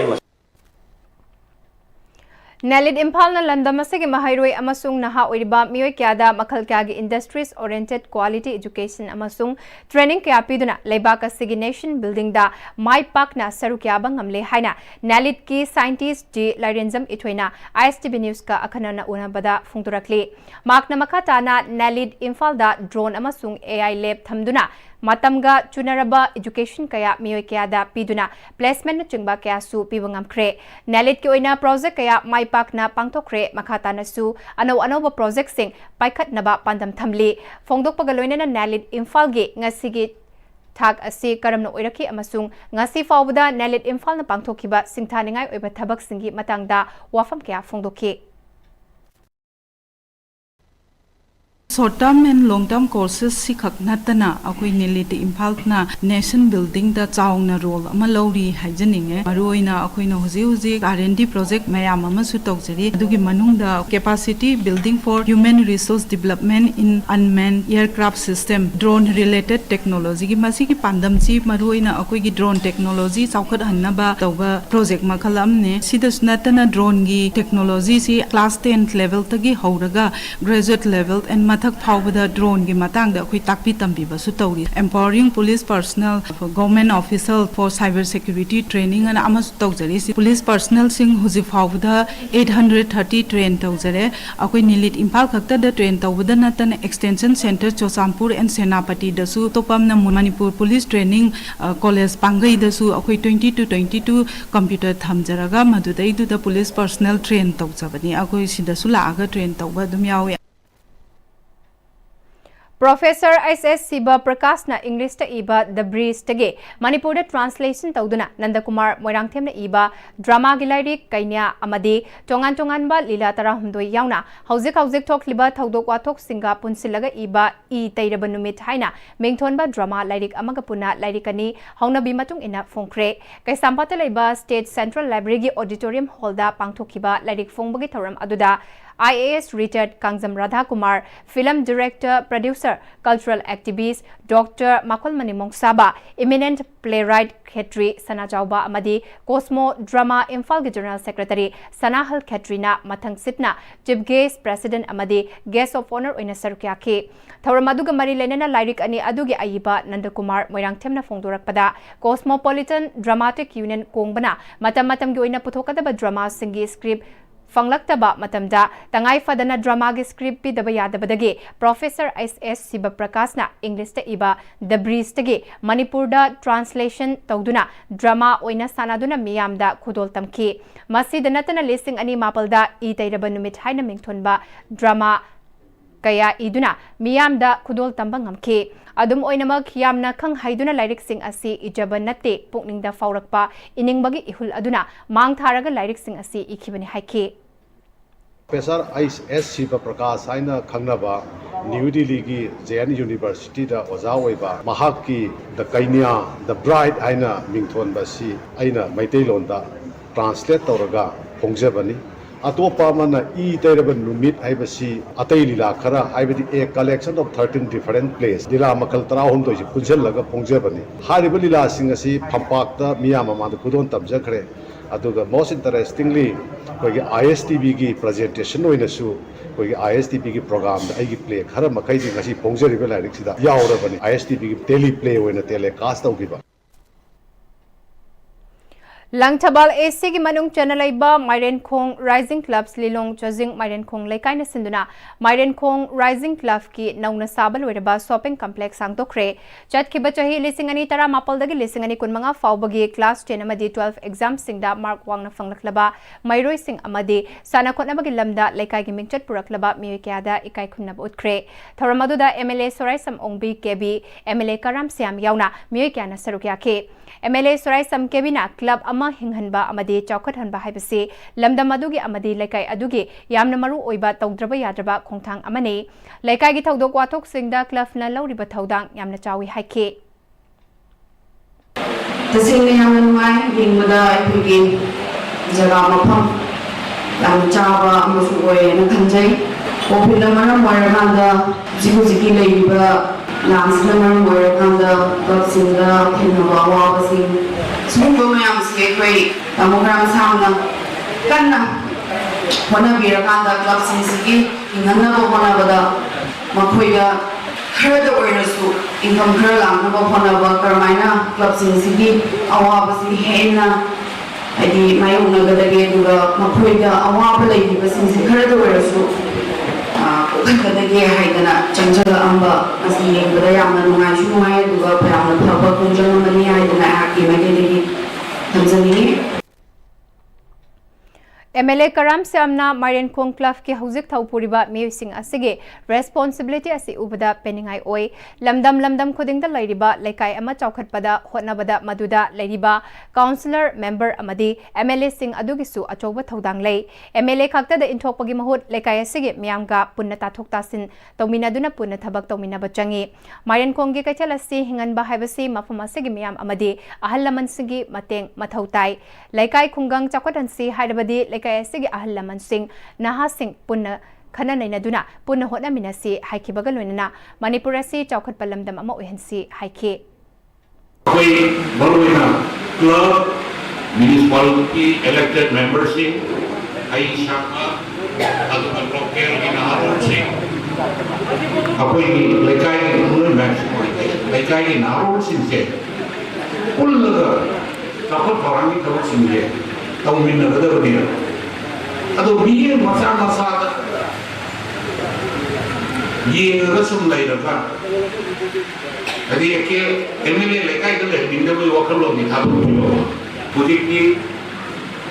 Nalid Impal na landamase ki mahairoi amasung naha oiriba miyoi kyada makhal kyagi industries oriented quality education amasung training kya piduna leibak asigi nation building da mai pak na saru kyaba ngamle haina Nalid ki scientist ji Lairenjam ithoina ISTV news ka akhanana unabada phungturakli makna makata na Nalid Impal da drone amasung AI lab thamduna Matamga chunaraba education kaya miyoi kyada piduna placement na chingba kaya su pibangamkre Nalit ki oina project kaya maipak na pangtokre makata na su ano project sing paikat naba pandam thamli phongdok pagaloina na Nalit Imphal gi ngasigi thak asi karamna oiraki amasung ngasi fawbada Nalit Imphal na pangthokiba singthaningai oiba thabak singi matangda wafam kaya phongdokhi Short term and long term courses si khak natana akoi Nalid Imphal na nation building da chaungna role ama lori haijaninge maroina akoi na hoji R&D project mayam ama su tokjari adugi manungda capacity building for human resource development in unmanned aircraft system drone related technology gi masi ki pandam chi maroina akoi gi drone technology chaukhat hanna tawba project makhalam ne sida sunatana drone gi technology si class 10 level tagi horaga graduate level and mathak phawbada drone gi matang da khoi takpi tambi ba su tawri empowering police personnel government official for cyber security training and amas tawjari si police personnel sing huji phawbada 830 train tawjare akoi Nalid Imphal khakta da train tawbada natan extension center Chosampur and Senapati da su topam na Manipur police training college pangai da su akoi 20 to 22 computer thamjaraga madudai du da police personnel train tawjabani akoi sida su la aga train tawba dum yawi Professor SS Siba Prakash na English ta iba The Breeze tage Manipur da translation tawduna Nandakumar Moirangthem na iba drama gilairi kainya amadi tongan ba lila tara humdoi yauna hauzik thok liba thaudok wathok singa punsilaga iba I tairaba numit haina mengthon ba drama lairik amaga puna lairikani hauna bi matung ina phongkre kaisampata leiba State Central Library gi auditorium hall da pangthokiba lairik phongbagi thoram aduda IAS retired Kangjam Radha Kumar, film director, producer, cultural activist, Dr. Makol Manimong Saba, eminent playwright Khetri Sana Chauba Amadi, Cosmo Drama Imphal General Secretary Sanahal Khetrina Mathang Sitna, Chief Guest President Amadi, Guest of Honor Oina Sarukyaki. Thawramaduga Mari Lenena Lyric Ani Adugi Ayiba Nandakumar Moirang Temna Fongdurakpada, Cosmopolitan Dramatic Union Kongbana, Matam Matam Goina Putokadaba Drama Singi script Fanglaktaba Matamda, Tangai Fadana Drama script Pidaba Yadabadagi, Professor S.S. Siba Prakasna, English ta Iba, The Breeze Tagi, Manipurda Translation Tauduna, Drama Oina Sanaduna Miyamda Kudol Tamki, Masi the Natana Listing Ani Mapalda, Itairaba Numit Haina Mingtonba, Drama Kaya iduna miyamda kudol tambang ngamke adum oinamak yamna khang haiduna lyric sing asi ijaba natte pukningda faurakpa iningbagi ihul aduna mang tharaga lyric sing asi ikhibani haike Professor S. Siva Prakash aina khangnaba New Delhi ki JN University da oza oiba mahakki the Kainya the bride aina mingthon basi aina maitai londa translate tawraga pongjabani Atopa mana e terrible numit ibasi atay lila khara ibadi a collection of 13 different plays lila makal tara hondo ji punjal laga pongjabani hariba lila sing asi phampakta miyama ma kudon tamjakhre aduga most interestingly kogi ISTV gi presentation oina su kogi ISTV gi program da agi play khara makai ji ngasi pongjariba lyric sida yaurabani ISTV gi tele play oina telecast tawgiba Langtabal AC ki manung chanalaiba Mairen Khong Rising Clubs Lilong Chajing Mairen Khong Laikai na sinduna Mairen Khong Rising Club ki nauna sabal wereba shopping complex sang tokre chat ki bachahi lisingani tara mapal dagi lisingani kunmanga faubagi class 10 amadi 12 exam singda mark wang na fanglaklaba Mairoi Singh amadi sana khotnabagi lamda laikai ki mingchat puraklaba miyokyada ikai khunnab utkre thoramaduda MLA Sorai Sam Ongbi Kebi MLA Karam Siam yauna miyokyana sarukya ke MLA Sorai Sam Kebina club ama hinghanba amadi chaukat hanba haibase lamdam adugi amadi laikai adugi yamna maru oiba tawdraba yadraba khongthang amani laikai gi thawdok wathok singda club na lauriba thawdang yamna chawi haike tasingna yamna mai yingmada aiphugi jaga mafam yam chawa amusu oye na khanjai ofila maram moiraganda jigi leiba Langsna maram moiraganda baksinda thinaba wabasing Sumbo mayam sige koi tamogram samna kanna hona birakanda club sinsigi inganna bo hona bada makhoiga khada oirasu income khara lamna bo hona ba karmaina club sinsigi awabasi hena adi mayungna gadage duga makhoiga awaba leibi basinsi khada oirasu ukhankadage haidana chanjala amba asi yengda yamna nungai shungai duga payamna thaba kunjana mani haidana aki magedegi tamzani MLA Karam Siamna Mairen Khong Club ki hauzik thaupuriba miyosing asige responsibility asi ubada peningai oi lamdam khudingda lairiba laikai ama chaukhatpada hotnabada maduda lairiba councillor member amadi MLA sing adugisu achoba thodang lei MLA khakta da inthokpagi mahut laikai asige miyamga punna tathokta sin tawminaduna punna thabak tawminaba changi Mairen Khong gi kaithal asi hinganba haibasi mafam asige miyam amadi ahallaman singi mateng mathautai laikai khungang chakwatansi hairabadi laikai asige ahallaman sing naha sing punna khana nainaduna punna hotna minasi haikibaga loinana Manipur asi chawkhat palamdam ama oihansi haike koi baroina club municipality elected members sing ai shaka adu local inaharol sing apoi laikai nur match laikai inaharol sing se ullaga chawkhat parangi thawak sing je tawminna gadabani adu biye masa yenga sum lairaga adi ke MLA laikai da le binda bo wakalo ni thabu yo pudiki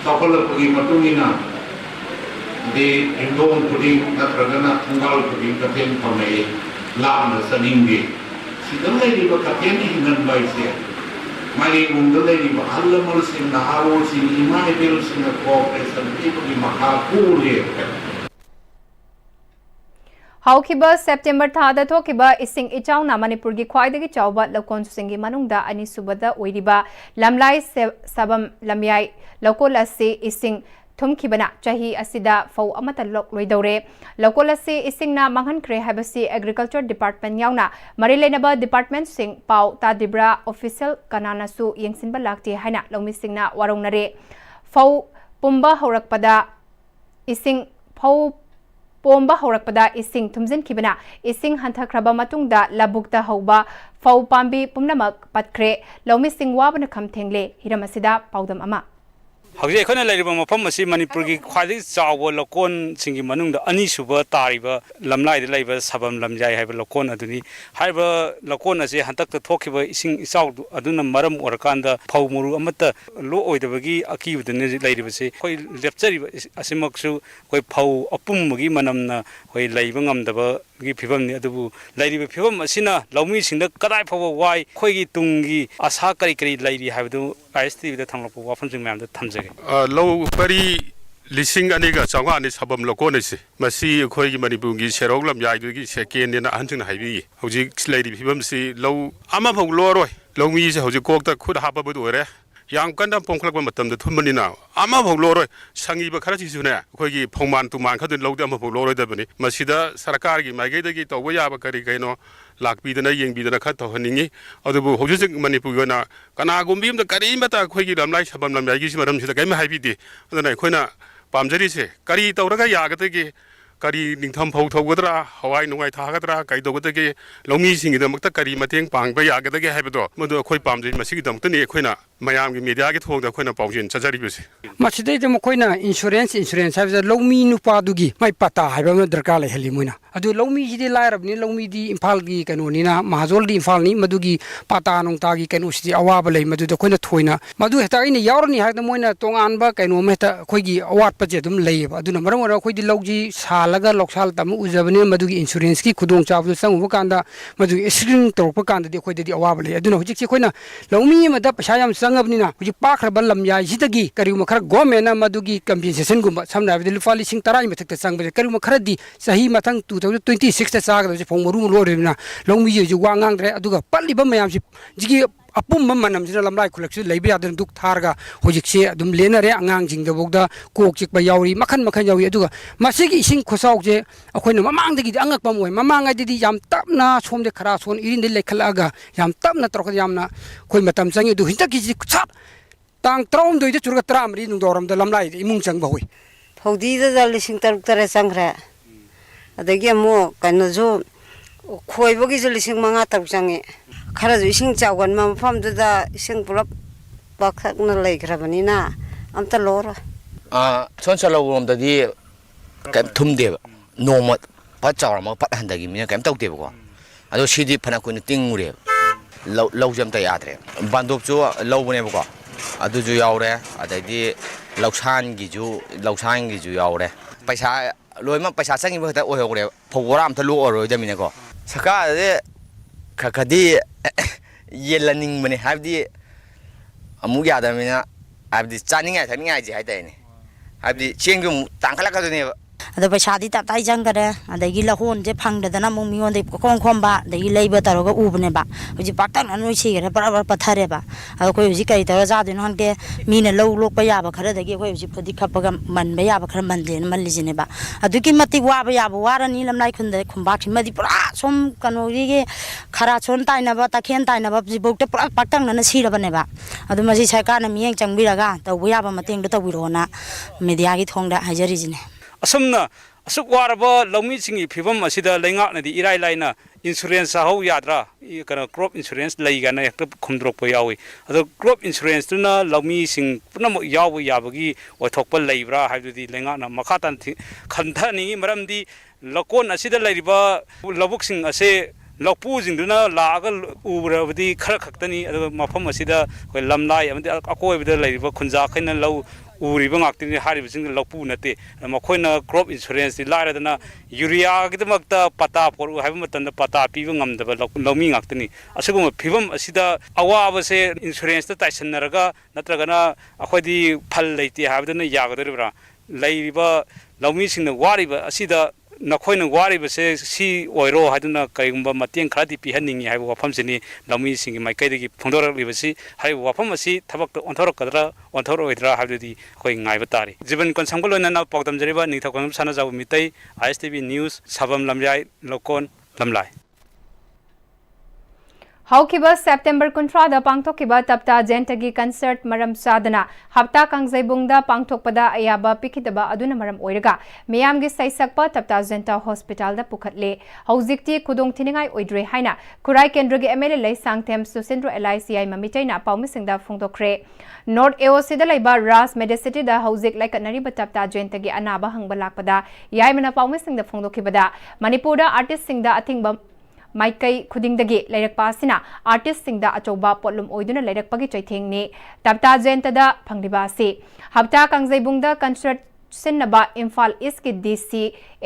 tapala pugi matungina de indon puding natragana tungal puding katen pamai lamna saningi sidalai di katen hingan bai se mari undalai di hallamal sin naharol sin imai bel sin cooperation people di mahapuri Haukiba September thada thokiba ising ichauna Manipur gi khwaidagi chawba lokon singi manungda ani subada oiriba lamlai sabam lamyai lokol ase ising thumkhibana chahi asida fau amata lok loidore lokol asi isingna manghankre habasi agriculture department yauna marilenaba department sing pau tadibra official kanana su yengsinba lakti haina lomi singna warongnare fau pumba horakpada ising fau pomba horakpada ising thumjin khibana ising hanthakraba matungda labukta hauba fau pambi pumnamak patkre lomi sing wabana khamthengle hiramasida paudam ama Hauji khona lairiba mafam asi Manipur gi khwadi chawa lokon singi manungda ani suba tariba lamlai de laiba sabam lamjai haiba lokon aduni haiba lokon ase hantak ta thokiba ising isau aduna maram orakanda phau muru amata lo oidabagi akibudene lairiba se khoi lepchariba asimaksu khoi phau apum gi manamna khoi laiba ngamdaba gi phibam ni adubu lairiba phibam asina laumi singda kadai phawa wai khoi gi tungi asa kari kari lairi haibdu Pm-Istv da thanglapu wafam sing mayam da thamjage low pari lising aniga chawani sabam lokone se masi khoi gi Manipur gi serok lam yai gi second na anjing haibi hoji lairi phibam si low ama phau loroi lomi se hoji kok ta khud haba bu ore yang kanda pongkhlak ba matam da thumani na ama phau loroi sangi ba khara chi su ne khoi gi phongman tu man khadun lowda ama phau loroi da bani masida sarkar gi maigai da gi tawba ya ba kari kaino lakpidana yengbidana kha tawhaningi adubu hojik Manipur gona kana gombi da kari mata khoi gi lamlai sabam lamlai gi maram sida kaima haibidi adana khoina pamjari se kari tawraga yagate gi kari ningtham phau thawgadra hawai nungai thagadra kai dogate gi lomi singi da makta kari mateng pangba yagate gi haibedo modu khoi pamjari masigi damta ni khoina mayam gi media gi thongda khoina paujin chajari bese masidai de mokoina insurance haibda lomi nupa dugi mai pata haiba darka le heli moina adu lomi ji lairab ni lomi di imphal gi kanoni na mahazol di imphal ni madugi pata nong ta gi kanu sti awaba le madu da khoina thoina madu heta ina yaurni hakda moina tongan ba kanu meta khoigi awat pa je dum leiba adu na maram ora khoidi logji salaga loksal tam ujabani madugi insurance ki khudong chabu sangu kanda madu screen torpa kanda di khoidi di awaba le adu na hujik chi khoina lomi ma da pasha yam sangabni na huji pakhra lam ya jidagi kari ma khara gomena madugi compensation gumba samna bi lufa lising tarai mathak ta sangbe kari ma khara di sahi mathang 2026 ta saga da phong maru lo rena longmi ji wangang dre aduga palliba mayam si jigi apum manam jina lamlai khulaksu leibi adun duk tharga hojik se adum lenare angang jing da bogda kok chikba yauri makhan yauri aduga masigi ising khosauk je akoina mamang dagi angak pam oi mamang ai di yam tapna somde khara son irin de lekhalaga yam tapna torok yamna khoi matam changi du hinta ki chap tang trom doi de churga tram ri nung doram da lamlai imung chang ba hoi phodi da lising taruk tare sangra adagi mo kanu jo khoi bogi jo lising manga taruk changi khara jo ising chawgan ma pham da ising pulap bakhak na lei khrabani na amta lora chon chalo rom da di kam thum de noma pa chawra ma pat handagi mi kam tau de ko ado sidi phana ko ni tingure law jam ta yadre bandop jo law bune ko adu ju yaure adai lauksan gi ju yaure paisa loi ma paisa changi ba ta oi hore phogora am ta lu oro da mine ko saka de khakadi yelaning mane habdi amu ya da mina habdi chaninga thaninga ji haidai ne habdi chengum tangkhala ka ne ada paisadi tap tai jangare adagi lahon je phangdana mung mion de kong khomba dagi leiba taroga ubne ba hoji patang anoi sigare barabar pathare ba ado koi hoji kai tara ja din hangte mine low lok pa ya ba khara dagi koi hoji phodi khapaga man ba ya ba khara man de man lijine ba aduki mati wa ba ya ba warani lamlai khunde khumba khimadi pura som kanori ge khara chon tai na ba takhen tai na ba ji bokte pura patang na sira ba ne ba adu maji sarkar na miyeng changbiraga taw ya ba mateng da tawirona media gi thongda hajari jine asumna asuk waraba lomi singi phibam asida lengak na di irai laina insurance hau yadra kana crop insurance leiga na ekta khumdrok pa yawi ado crop insurance tuna lomi sing punam yawi yabagi othokpa leibra haidu di lengak na makhatan khanthani maramdi lokon asida leiriba lobuk sing ase lokpu jingduna laaga ubrabdi khara khaktani ado mafam asida koi lamlai amdi akoi bida leiriba khunja khaina law uriba ngakti hariba sing lokpu nate makhoina crop insurance laira dana urea gidamakta pata por haiba matanda pata piba ngamdaba lomi ngaktini asugum phibam asida awaba se insurance ta taisanaraga natragana akhodi phal leiti haibadana yagadoribra leiriba lomi singna wariba asida नखोइन वारिबसे सी ओइरो हादुना करिगुम्बा मतेंग खरादि पिहन्निंगी हाइबो वाफमसिनी लमी सिंगी माइकैदगी फोंदोरलिबसी हाइबो वाफम असि थबक ओंथोरकदरा ओंथोरओइद्रा हाबदि खoi ngai batari jiban konsangol na na pawdam jariba ningthakon sana jaw mitai ISTV news sabam lamjai lokon lamlai Haukiba September kuntrada pangthokiba tapta jentagi concert maram sadana hapta kangzaibungda pangthokpada ayaba pikidaba aduna maram oiraga miyamgi saisakpa tapta jenta hospital da pukhatle haujikti khudong thiningai oidre haina kurai kendragi MLA lai sangthem Susindro LICI mamitaina paumisingda phongdokre North AOC da laiba Ras Medicity da haujik lai kanari tapta jentagi anaba hangba lakpada yaimana paumisingda phongdokibada Manipura artist singda athingba Maikai Kudingdagi Lairakpa Sina artist singda achoba potlum oiduna lairakpagi chaithengni tapta jentada phanglibasi hapta kangzaibungda concert sinnaba Imphal East ki DC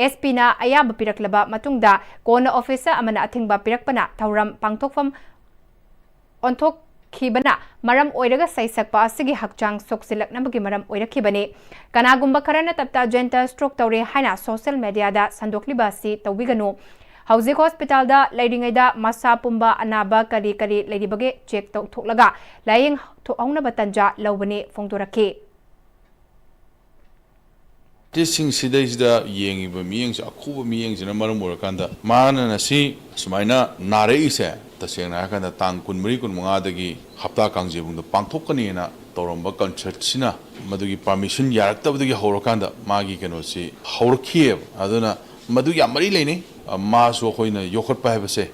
SP na ayaba piraklaba matungda kona officer amana athingba pirakpana thauram pangthokfam onthok khibana maram oiraga saisakpa asigi hakchang soksilaknabagi maram oirakhibani kanagumba kharana tapta jenta stroke tawre haina social media da sandoklibasi tawbiganu Haujik hospital da lairingaida masa pumba anaba kari kari lairibage check thoklaga laying thoauna batanja lawbani phongdorake Tising sidais da yengiba miyeng akuba miyeng jina maram orakanda mana nasi sumaina nare ise tasengna hakanda tang kunmri kunmunga dagi hapta kangjebung da pangthokani na toromba concert sina madugi permission yaraktabdagi horakanda magi kenosi hawrkhie aduna madu yamari leini masu khoina yokhot pa hebase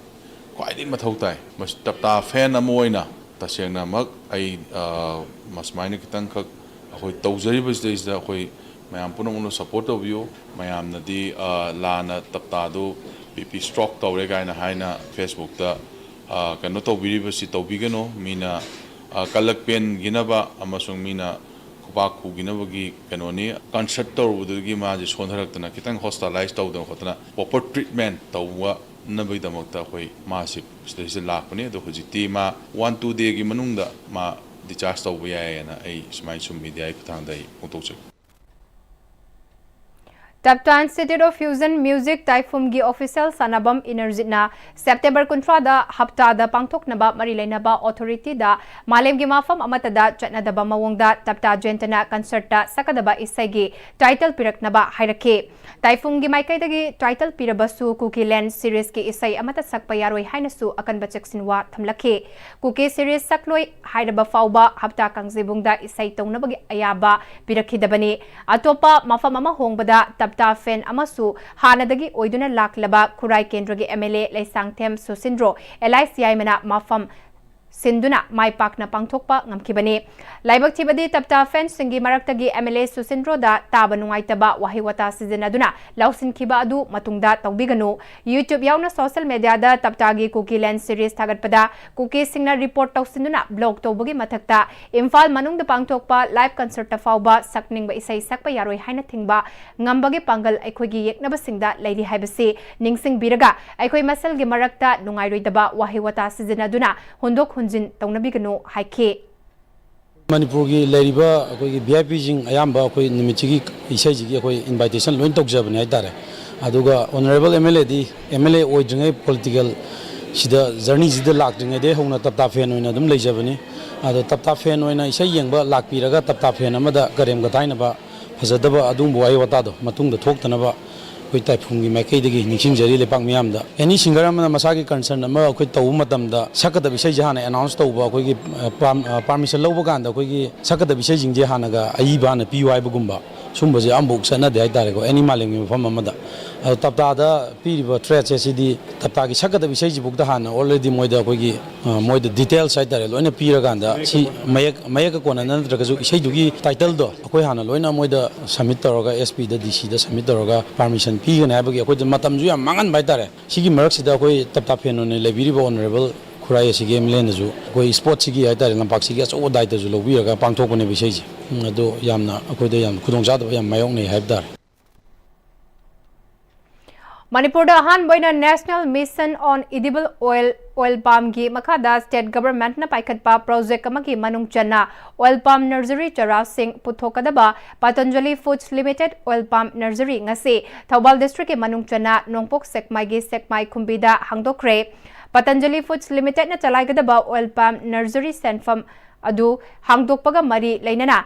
kwaidi mathau tai mas tapta fan amoina tasengna mak ai masmaina kitang khak khoi tawjari bas days da khoi mayam punomuno support of you mayam nadi lana tapta do pp stroke tawre gaina haina Facebook da kano tawbiri basi tawbigano mina kalak pen ginaba amasung mina Baku ginabagi kanoni concert tawrudugi ma je sonharaktana kitang hospitalize tawdam khotna proper treatment tawwa nabai damakta khoi ma sip stage lakpani do hojiti ma 1-2 day gi manungda ma discharge tawba yaena ai smai sum media ai kuthangdai pungtokche Tapta Institute of Fusion Music Taifumgi official sanabam energyna September kuntrada hapta da pangthoknaba marilainaba authority da malemgi mafam amatada chatnadaba mawongda tapta jentana concert ta sakadaba isaigi title piraknaba hairake Taifumgi maikaidagi title pirabasu Cookie Land series ki isai amata sakpa yaroi hainasu akanba cheksinwa thamlake Cookie series sakloi hairaba fauba hapta kangjebungda isai tongnabagi ayaba pirakhidabani atopa mafam ama hongbada tapta fan amasu hanadagi oiduna laklaba kurai kendragi MLA laisangthem Susindro LICI mana mafam Sinduna mai pakna pangthokpa ngamkhibani laibak thibadi tapta fan singi maraktagi MLA Susindro da taba nungaitaba wahiwata sizinaduna lausin khiba adu matungda tawbiganu YouTube yauna social media da taptagi Cookie Land series thagatpada Cookie singna report tawsinduna blog tawbagi mathakta Imphal manungda pangthokpa live concert ta fauba sakningba isai sakpa yaroi haina thingba ngambagi pangal aikhoigi yeknaba singda lairi haibasi ningsing biraga aikoi masalgi marakta nungairoidaba wahiwata sizinaduna hundok hunjin taunabiganu haike Manipuri leriba akoi VIP jing ayamba akoi nimichigi isaiji akoi invitation loin tokjabani haidare aduga honorable MLA oidringai political sida journey sida lakdringai de hona tapta fan oina dum leijabani adu tapta fan oina isai yengba lakpiraga tapta fan amada garem ga tainaba fazadaba adum buai wata do matungda thoktanaba koi taifumgi maikaidagi ningsingjari lepak miyamda any singer amana masagi concern ama koi tawu matamda sakada bisai jahana announce tawba koi gi permission lawba ganda koi gi sakada bisai jingje hanaga aiba na PY bugumba sumbaje ambuk sana de haitare ko any malengi mafam amada tapta da piriba threat sidi tapta gi sakada bisai jibukda hana already moida koi gi moida details haitare loina pira ganda si mayak kona nantra ju isai dugi title do koi hana loina moida submit toroga SP da DC da submit toroga permission pigana habagi akoi matamju yam mangan baitare sigi marak sida koi tapta fen on lebiriba honorable kurai sigi MLN ju koi sport sigi haitare lampak sigi aso daita ju lobiraga pangthokone bisai ji ado yamna akoi da yam khudong jada yam mayong nei haibdar Manipur ahan boina National Mission on Edible Oil Palm gi makada state government na paikhatpa project amagi manung channa oil palm nursery chara sing puthokadaba Patanjali Foods Limited oil palm nursery ngasi Thobal district ke manung channa nongpok sekmai gi sekmai khumbida hangdokre Patanjali Foods Limited na chalaigadaba oil palm nursery senfam adu hangdokpaga mari leinana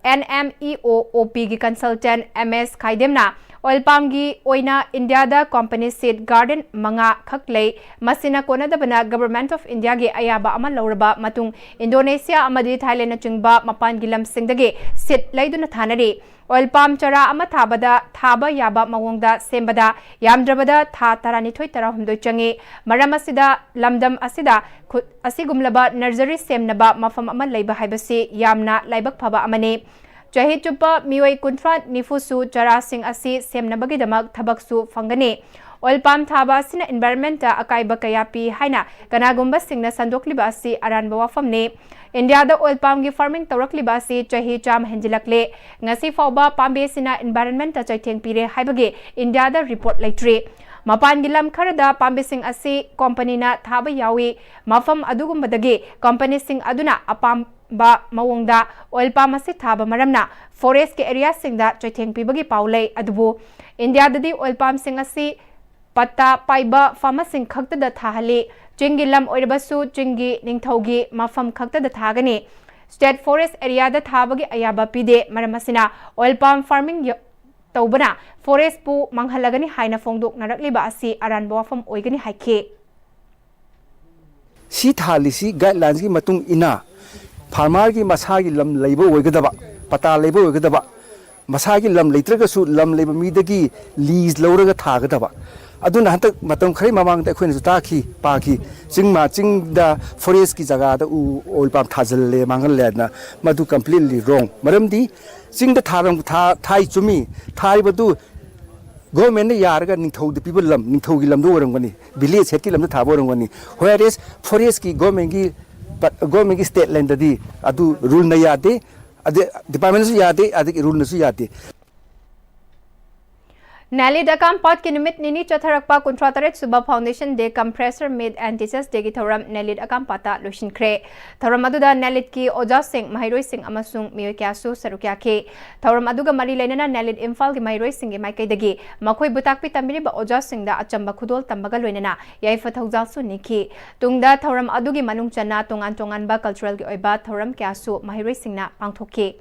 NMEOOP gi consultant MS Khaidemna oil palm gi oina India da company seed garden manga khaklei masina konadabana government of India gi ayaba ama lauraba matung Indonesia amadi Thailand na chingba mapan gi lamsingdagi seed laiduna thanari oil palm chara ama thaba yaba mawongda sembada yamdrabada tha taranithoi tarahumdoi changi maramasida lamdam asida asigumlaba nursery semnaba mafam ama leiba haibasi yamna laibak phaba amane Chahi chupa miwai kuntra nifusu chara sing asi semnabagi damak thabaksu fangani oil palm thaba sina environment ta akaiba kayapi haina kanagumba singna sandokliba asi aranba wafamne India da oil palm gi farming tawrakliba asi chahi cham henjilakle ngasi fawba pambe sina environment ta chaitheng pire haibage India da report laitri Mapan gilam kharada pambe sing asi company na thaba yawi mafam adugumbadagi company sing aduna apam ba mawongda oil palm asi thaba maramna forest ke area singda chaitheng pibagi paulei adubu India dadi oil palm sing asi patta paiba farmer sing khakta da thahali chingi lam oirabasu chingi ningthogi mafam khakta da thagani state forest area da thabagi ayaba pide maramasina oil palm farming taubana forest pu manghalagani haina fongdok narakliba asi aran bawafam oigani haike si thalisi guidelines gi matung ina farmer gi masagi lam leibo oigadaba pata leibo oigadaba masagi lam leitraga su lam leiba midagi lease lawraga thagadaba aduna hantak matam khari mamang ta khoina ta khi pa khi ching da forest ki jaga da oil palm thajal le mangal le na madu completely wrong maramdi ching da thai chumi thai badu government ne yarga ningthau de people lam ningthau gi lam do orangani village het ki lam da thabo orangani whereas forest ki government ki state land da di adu rule na yade ade department su yade ade rule na su yade Nali Dakam Pot Kinumit Nini Chatharakpa Kuntrataret Suba Foundation De Compressor Made and Teachers Degi Thoram Nalid Akam Pata Lushin Kre Thoram Aduda Nalid Ki Oja Singh Mahiroi Singh Amasung Miyokyasu Sarukya Ke Thoram Aduga Mari Lenana Nalid Imphal Ki Mahiroi Singh Maikai Degi Makoi Butakpi Tamiri Ba Oja Singh Da Achamba Khudol Tambaga Loinana Yaifa Thaujalsu Niki Tungda Thoram Adugi Manung Chana Tongan Ba Cultural Ki Oiba Thoram Kyasu Mahiroi Singh Na Pangthoke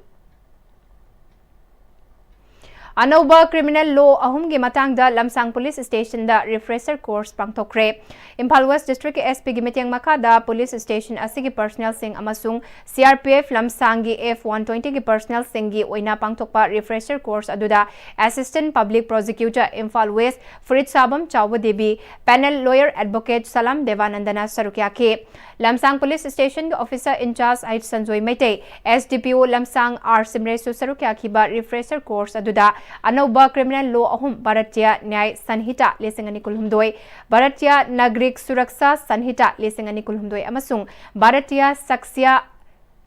Anauba criminal law ahumgi matangda Lamsang police station da refresher course pangtokre Impal West district SP gi metyang makada police station asigi personnel sing amasung CRPF Lamsang gi F120 gi personnel sing gi oina pangtokpa refresher course aduda assistant public prosecutor Impal West Farid Sabam Chawba Devi panel lawyer advocate Salam Devanandana Sarukya ke Lamsang police station gi officer in charge Ait Sanjoy Mete SDPO Lamsang R Simresu Sarukya khiba refresher course aduda Anauba criminal law ahum Bharatiya Nyay Sanhita lesingani kulhumdoi Bharatiya Nagrik Suraksa Sanhita lesingani kulhumdoi amasung Bharatiya Saksya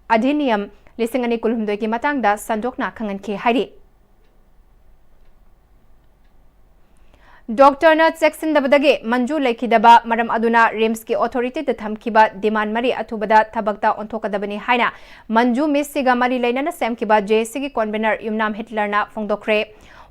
Adhiniyam lesingani kulhumdoi ki matangda sandokna khangan ke hairi Doctor na Jackson dabadage manju lekidaba maram aduna Rims ki authority da thamkiba demand mari athubada thabakta onthokadabani haina manju missiga mari lainana semkiba JC ki convener Yumnam Hitler na fongdokre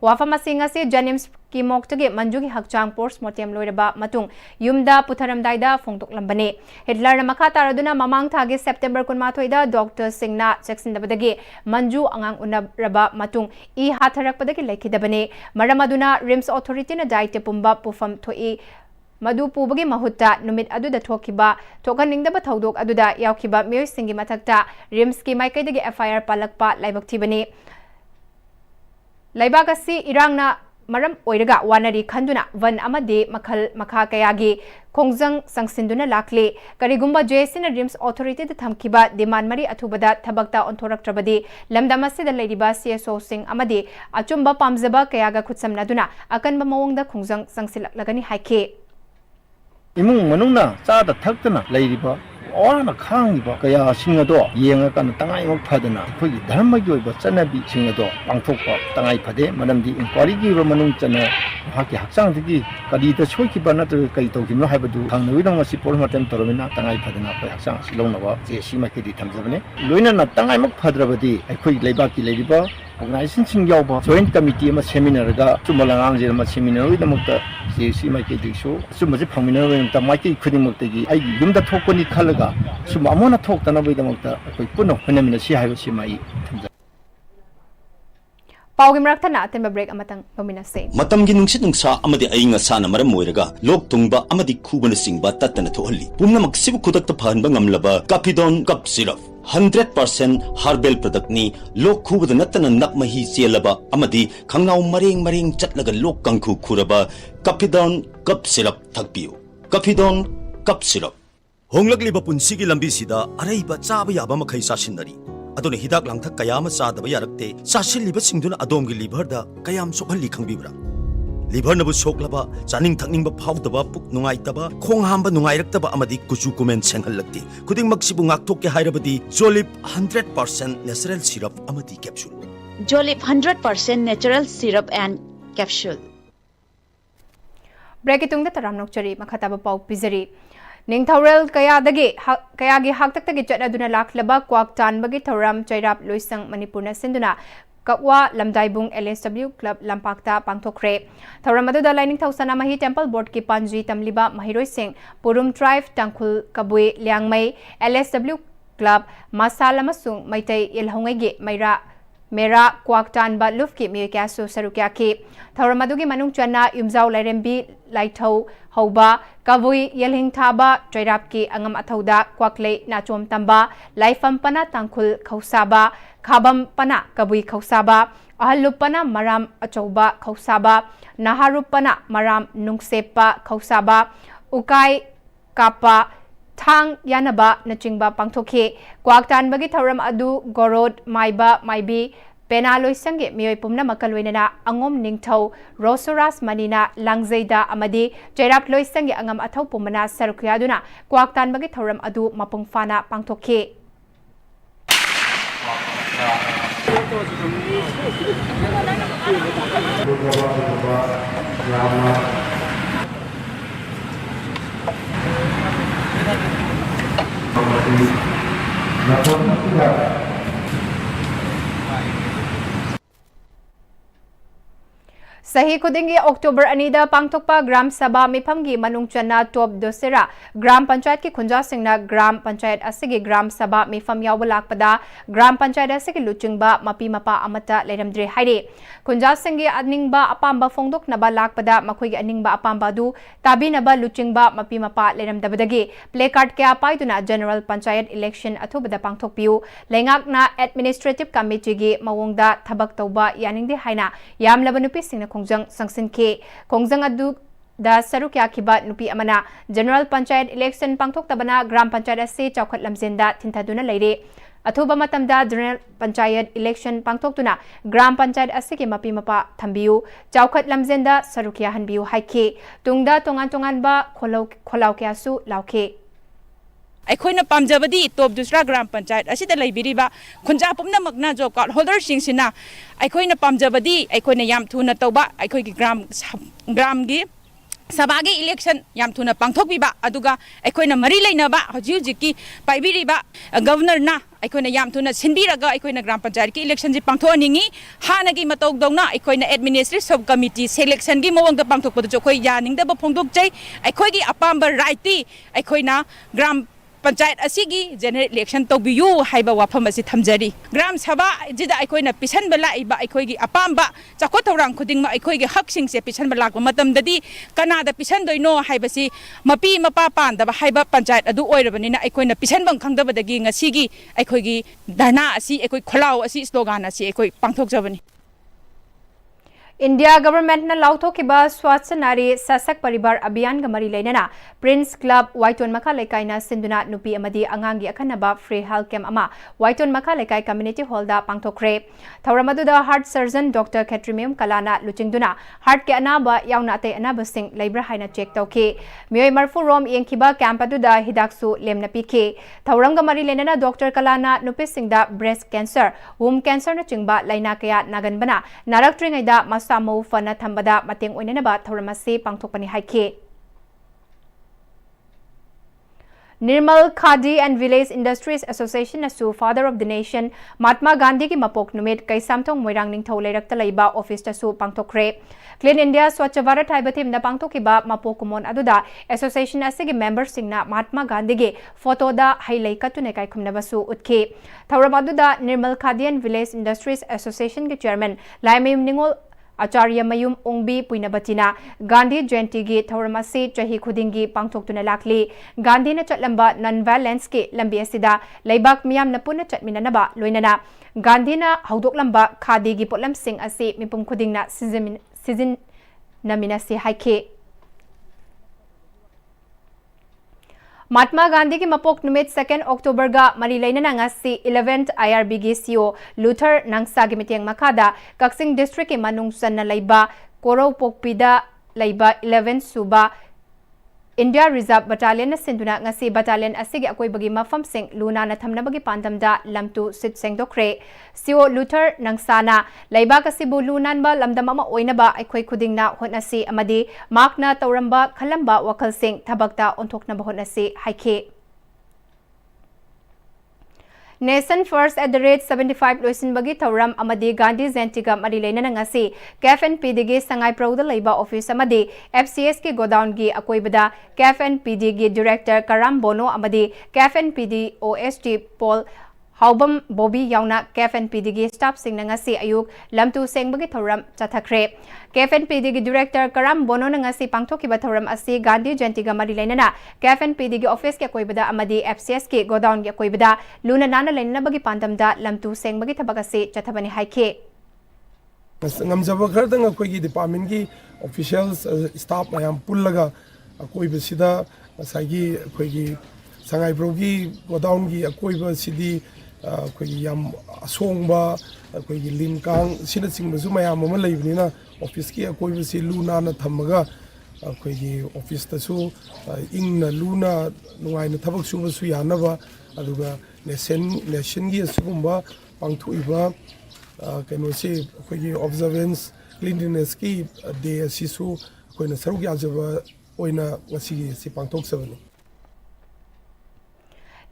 wafama singa se Janims ki moktage manju ki hakchang postmortem loiraba matung yumda putharam daida fongtok lambane Hitler na makha taraduna mamang thage September kunmathoi da Dr Singna Jackson dabadage manju angang unaraba matung I hatharak padagi lekidabane maram aduna Rims authority na daite pumba pufam thoi Madu pubagi mahutta numit aduda thokiba thokaningdaba thaudok aduda yaukhiba miyoi singi mathakta Rims ki maikaidagi FIR palakpa laibak thibani Laibagasi irangna maram oiraga wanari khanduna van amade makhal makha kayagi khongjang sangsinduna lakle karigumba JSN Rims authority da thamkiba demand mari athubada thabakta onthoraktrabadi lamdamasida leiriba CSO sing amade achumba pamjaba kayaga khutsamnaduna akanba mawongda khongjang sangsilaklagani haike imung manungna chada thakdana leiriba ꯑꯋꯥꯅ ꯈꯥꯡꯉꯤꯕ ꯀꯌꯥꯁꯤꯡ ꯑꯗꯣ ꯌꯦꯡꯉꯀꯥꯟꯗ ꯇꯉꯥꯏꯃꯛ ꯐꯗꯅ ꯑꯩꯈꯣꯏꯒꯤ ꯙꯔꯃꯒꯤ ꯑꯣꯏꯕ ꯆꯠꯅꯕꯤꯁꯤꯡ ꯑꯗꯣ ꯄꯥꯡꯊꯣꯛꯄ ꯇꯉꯥꯏ ꯐꯗꯦ ꯃꯔꯝꯗꯤ ꯏꯟꯀ꯭ꯋꯥꯔꯤꯒꯤ ꯑꯣꯏꯕ ꯃꯅꯨꯡ ꯆꯟꯅ ꯃꯍꯥꯛꯀꯤ ꯍꯛꯆꯥꯡꯗꯒꯤ ꯀꯔꯤꯗ ꯁꯣꯏꯈꯤꯕ ꯅꯠꯇ꯭ꯔꯒ ꯀꯔꯤ ꯇꯧꯈꯤꯕꯅꯣ ꯍꯥꯏꯕꯗꯨ ꯈꯪꯅꯕꯒꯤꯗꯃꯛ ꯉꯁꯤ ꯄꯣꯁꯃꯣꯔꯇꯦꯝ ꯇꯧꯔꯕꯅꯤꯅ ꯇꯉꯥꯏ ꯐꯗꯅ ꯑꯩꯈꯣꯏ ꯍꯛꯆꯥꯡ ꯑꯁꯤ ꯂꯧꯅꯕ ꯆꯦ ꯁꯤꯃꯈꯩꯗꯤ ꯊꯝꯖꯕꯅꯤ ꯂꯣꯏꯅꯅ ꯇꯉꯥꯏꯃꯛ ꯐꯗ꯭ꯔꯕꯗꯤ ꯑꯩꯈꯣꯏ ꯂꯩꯕꯥꯛꯀꯤ ꯂꯩꯔꯤꯕ ꯑꯣꯔꯒꯅꯥꯏꯖꯦꯁꯟꯁꯤꯡ ꯌꯥꯎꯕ ꯖꯣꯏꯟ ꯀꯃꯤꯇꯤ ꯑꯃ ꯁꯦꯝꯃꯤꯟꯅꯔꯒ ꯑꯆꯨꯝꯕ ꯂꯉꯥꯡꯁꯦ ꯑꯃ ꯁꯦꯝꯃꯤꯟꯅꯕꯒꯤꯗꯃꯛꯇ ꯆꯦ ꯁꯤ ꯃꯥꯏꯀꯩꯗꯒꯤꯁꯨ ꯑꯆꯨꯝꯕꯁꯤ ꯐꯪꯃꯤꯟꯅꯕꯒꯤꯗꯃꯛꯇ ꯃꯥꯏꯀꯩ ꯈꯨꯗꯤꯡꯃꯛꯇꯒꯤ ꯑꯩꯒꯤ ꯌꯨꯝꯗ ꯊꯣꯛꯄꯅꯤ ꯈꯜꯂꯒ ꯁꯨꯝꯕ ꯑꯃꯨꯛ ꯊꯣꯛꯇꯅꯕꯒꯤꯗꯃꯛꯇ ꯑꯩꯈꯣꯏ ꯄꯨꯟꯅ ꯍꯣꯠꯅꯃꯤꯟꯅꯁꯤ ꯍꯥꯏꯕꯁꯤꯃ ꯑꯩ ꯊꯝꯖꯩ ꯄꯥꯎꯒꯤ ꯃꯔꯛꯇꯅ ꯑꯇꯦꯟꯕ ꯕ꯭ꯔꯦꯛ ꯑꯃꯇꯪ ꯂꯧꯃꯤꯟꯅꯁꯦ ꯃꯇꯝꯒꯤ ꯅꯨꯡꯁꯤꯠ ꯅꯨꯡꯁꯥ ꯑꯃꯗꯤ ꯑꯏꯪ ꯑꯁꯥꯅ ꯃꯔꯝ ꯑꯣꯏꯔꯒ ꯂꯣꯛ ꯊꯨꯡꯕ ꯑꯃꯗꯤ ꯈꯨꯕꯅꯆꯤꯡꯕ ꯇꯠꯇꯅ ꯊꯣꯛꯍꯜꯂꯤ ꯄꯨꯝꯅꯃꯛ ꯁꯤꯕꯨ ꯈꯨꯗꯛꯇ ꯐꯍꯟꯕ ꯉꯝꯂꯕ ꯀꯥꯐꯤꯗꯣꯟ ꯀꯞ ꯁꯤꯔꯞ 100% ꯍꯥꯔꯕꯦꯜ ꯄ꯭ꯔꯗꯛꯅꯤ ꯂꯣꯛ ꯈꯨꯕꯗ ꯅꯠꯇꯅ ꯅꯞ ꯃꯍꯤ ꯆꯦꯜꯂꯕ ꯑꯃꯗꯤ ꯈꯪꯅꯥꯎ ꯃꯔꯦꯡ ꯆꯠꯂꯒ ꯂꯣꯛ ꯀꯪꯈꯨ ꯈꯨꯔꯕ ꯀꯥꯐꯤꯗꯣꯟ ꯀꯞ ꯁꯤꯔꯞ ꯊꯛꯄꯤꯌꯨ ꯀꯥꯐꯤꯗꯣꯟ ꯀꯞ ꯁꯤꯔꯞ ꯍꯣꯡꯂꯛꯂꯤꯕ ꯄꯨꯟꯁꯤꯒꯤ ꯂꯝꯕꯤꯁꯤꯗ ꯑꯔꯩꯕ ꯆꯥꯕ ꯌꯥꯕ ꯃꯈꯩ ꯆꯥꯁꯤꯟꯅꯔꯤ ꯑꯗꯨꯅ ꯍꯤꯗꯥꯛ ꯂꯥꯡꯊꯛ ꯀꯌꯥ ꯑꯃ ꯆꯥꯗꯕ ꯌꯥꯔꯛꯇꯦ ꯆꯥꯁꯤꯜꯂꯤꯕꯁꯤꯡꯗꯨꯅ ꯑꯗꯣꯝꯒꯤ ꯂꯤꯚꯔꯗ ꯀꯌꯥꯝ ꯁꯣꯛꯍꯜꯂꯤ ꯈꯪꯕꯤꯕ꯭ꯔꯥ ꯂꯤꯚꯔꯅꯕꯨ ꯁꯣꯛꯂꯕ ꯆꯥꯅꯤꯡ ꯊꯛꯅꯤꯡꯕ ꯐꯥꯎꯗꯕ ꯄꯨꯛ ꯅꯨꯡꯉꯥꯏꯇꯕ ꯈꯣꯡ ꯍꯥꯝꯕ ꯅꯨꯡꯉꯥꯏꯔꯛꯇꯕ ꯑꯃꯗꯤ ꯀꯨꯆꯨ ꯀꯨꯃꯦꯟ ꯁꯦꯡꯍꯜꯂꯛꯇꯦ ꯈꯨꯗꯤꯡꯃꯛꯁꯤꯕꯨ ꯉꯥꯛꯊꯣꯛꯀꯦ ꯍꯥꯏꯔꯕꯗꯤ ꯖꯣꯂꯤꯞ 100% ꯅꯦꯆꯔꯦꯜ ꯁꯤꯔꯞ ꯑꯃꯗꯤ capsule Jolip 100% natural syrup and capsule. Break तुंग तराम नोक्चरी मखताब पाउ पिजरी निंगथौरल कयागी हाक्तक्तगी चटनादुना लाखलबा क्वाक तानबगी थौराम चैराप लोइसंग मणिपुरना सिंदुना कक्वा लमदाइबुंग LSW क्लब लंपाक्ता पांगथोखरे थौराम अदुदा लाइनिंग थौसना मही टेम्पल बोर्ड की पांजी तमलिबा महिरोइ सिंह Purum tribe Tangkhul Kabui Liangmai LSW club मसाल अमसुंग मैतै यलहौंगैगी मैरा मेरा क्वाकटान लुफ की मियो क्यासु सरुक्या की थौरम अदुगी मनुंग चन्ना युमजाउ लाइरेंबी लाइथौ हौबा कबुई यलहिंग थाबा ट्रैराप की अंगम अथौदा क्वाकले नाचोम तंबा लाइफम पना तंखुल खौसाबा खाबम पना कबुई खौसाबा अहलुपना मराम अचौबा खौसाबा नहारुपना मराम नुंगसेपा खौसाबा उकाई कापा थांग यानबा नचिंगबा पांगथोखे क्वाकतानबगी थौरम अदु गोरोड माइबा माइबी पेना लोइसंगे मियोय पुमना मकलवेना अंगोम निंगथौ रोसोरास मनीना लांगजैदा अमदी चैराप लोइसंगे अंगम अथौ पुमना सरुखयादुना क्वाकतानबगी थौरम अदु मपुंग फाना पांगथोखे सही खुदिंगी अक्टोबर अनीदा पांगथोकपा ग्राम सभा मिफमगी मनुंग चन्ना टॉप दोसेरा ग्राम पंचायत की खुंजा सिंगना ग्राम पंचायत असिगी ग्राम सभा मिफम यावब लाकपदा ग्राम पंचायत असिगी लुचिंगबा मपी मपा अमता लेरमद्रे हाइरे खुंजा सिंगी अनिंगबा अपांबा फोंगदोकनबा लाकपदा मखोइगी अनिंगबा अपांबा दु ताबीनबा लुचिंगबा मपी मपा लेरमदबदगी प्ले कार्ड क्या पाइदुना जनरल पंचायत इलेक्शन अथुबदा पांगथोकपियु लेंगाकना एडमिनिस्ट्रेटिव कमिटीगी मवोंगदा थबक तौबा यानिंगदे हाइना यामलबा नुपी सिंगना खोंजंग संगसिनखे खोंजंग अदु दा सरुक याखिबा नुपी अमना जनरल पंचायत इलेक्शन पांगथोकतबना ग्राम पंचायत असे चौखट लमजेंदा थिंथादुना लेरे अथुबा मतमदा जनरल पंचायत इलेक्शन पांगथोकतुना ग्राम पंचायत असे के मपी मपा थंबियु चौखट लमजेंदा सरुक याहनबियु हाइखे तुंगदा तोंगान तोंगानबा खोलाव क्यासु लाउखे अखोइना पामजबदी टॉप दूसरा ग्राम पंचायत असिदा लैबिरिबा खुंजा पुमनमकना जॉब कार्ड होल्डर सिंगसिना अखोइना पामजबदी अखोइना याम थुना तौबा अखोइगी ग्रामगी सभागी इलेक्शन याम थुना पांगथोकबिबा अदुगा अखोइना मरी लेनबा हजिउजिकी पाइबिरिबा गवर्नरना अखोइना याम थुना सिनबिरगा अखोइना ग्राम पंचायत की इलेक्शन जी पांगथोनिंगी हानगी मतौदौना अखोइना एडमिनिस्ट्रेटिव सब कमिटी सिलेक्शन की मवंगदा पांगथोकबदु जोखोइ यानिंगदबा फोंदोकजै अखोइगी अपांबा राइटि अखोइना ग्राम पंचायत असिगी जनरल इलेक्शन तौबियु हाइबा वाफम असि थमजरी ग्राम सभा जिदा अखोइना पिसनबा लाइबा अखोइगी अपांबा चाखो थौरांग खुदिंगमा अखोइगी हकसिंग से पिसनबा लाकबा मतमददी कनादा पिसनदोइनो हाइबसि मपी मपा पांदबा हाइबा पंचायत अदु ओइरबनिना अखोइना पिसनबंग खंगदबदगी ngasiगी अखोइगी धरना असि अखोइ खोलाव असि स्लोगान असि अखोइ पांथोकजबनी India government na lauthokhiba swachsanari sasak paribar abhiyan ga mari leinana Prince Club Waiton Makha Lekai na sinduna nupi amadi angangi akhanaba free health camp ama Waiton Makha Lekai community hall da pangthokre thauramadu da heart surgeon Dr. Katrimium Kalana luchingduna heart ke anaba yauna ate anaba sing leibra haina check tawki mioi marfu rom yengkhiba camp adu da hidaksu lemna pikhe thauram ga mari leinana Dr. Kalana nupi singda breast cancer womb cancer na chingba laina kaya naganbana narak tringai da Samo fana thambada mateng oinanaba thauramasi pangthokpani haike Nirmal Khadi and Village Industries Association asu Father of the Nation Mahatma Gandhi ki mapok numit kai samthong moirang ningthau leirakta leiba office tasu pangthokre Clean India Swachh Bharat haibathim na pangthokiba mapok kumon aduda association asigi member singna Mahatma Gandhi ge photo da hailai katune kai khumnabasu utke thauram aduda Nirmal Khadi and Village Industries Association ge chairman Laimim Ningol Acharya Mayum Ongbi Puinabatina Gandhi Jayanti gi Thauramasi Chahi Khudingi Pangthoktuna Lakli Gandhi na chatlamba non-violence ki lambi asida Laibak miyam na puna chatminanaba loinana Gandhi na haudoklamba Khadi gi potlam sing asi mipum khuding na sizin naminasi haike Mahatma Gandhi ki mapok numit 2 October ga mari lainana ngasi 11th IRB gi CEO Luther Nangsa gi miteng makada Kaksing district ki manungsan na laiba Korau Pokpida laiba 11 suba India Reserve Battalion na sinduna ngasi battalion asigi akoy bagi mafam sing luna na thamna bagi pandamda lamtu sit sengdokre CEO Luther Nangsana laiba kasibu lunan ba lamdam ama oina ba akoy khuding na honasi amadi makna tauramba khalamba wakal sing thabakta onthokna ba honasi haike Nation First @75 loisin bagi thauram amadi Gandhi Jayantiga mari leinana ngasi KFNPD gi sangai proud leiba office amadi FCS ki godown gi akoibada KFNPD gi director Karam Bono amadi KFNPD OST Paul Haubam Bobby yauna KFNPD gi staff sing ngasi ayuk lamtu sengbagi thauram chathakre KFNPD gi director Karam Bono ngasi pangthokiba thauram asi Gandhi Jayantiga mari leinana KFNPD gi office ke koibada amadi FCS ki godown gi koibada luna nana leinana bagi pandamda lamtu sengbagi thabakasi chathabani haike ngamjaba khardang akoi gi department gi officials staff mayam pullaga koibasida asagi akoi gi sangai brogi godown gi akoiba sidi akoigi yam asongba akoigi limkang sina singbasu mayam ama leibnina office ki akoiba si luna na thamaga akoigi office tasu ingna luna nuaina thabak subasu yanaba aduga nation gi asugumba pangthuiba keno se akoigi observance cleanliness ki day asisu koina saruk yajaba oina ngasi si pangthok sabani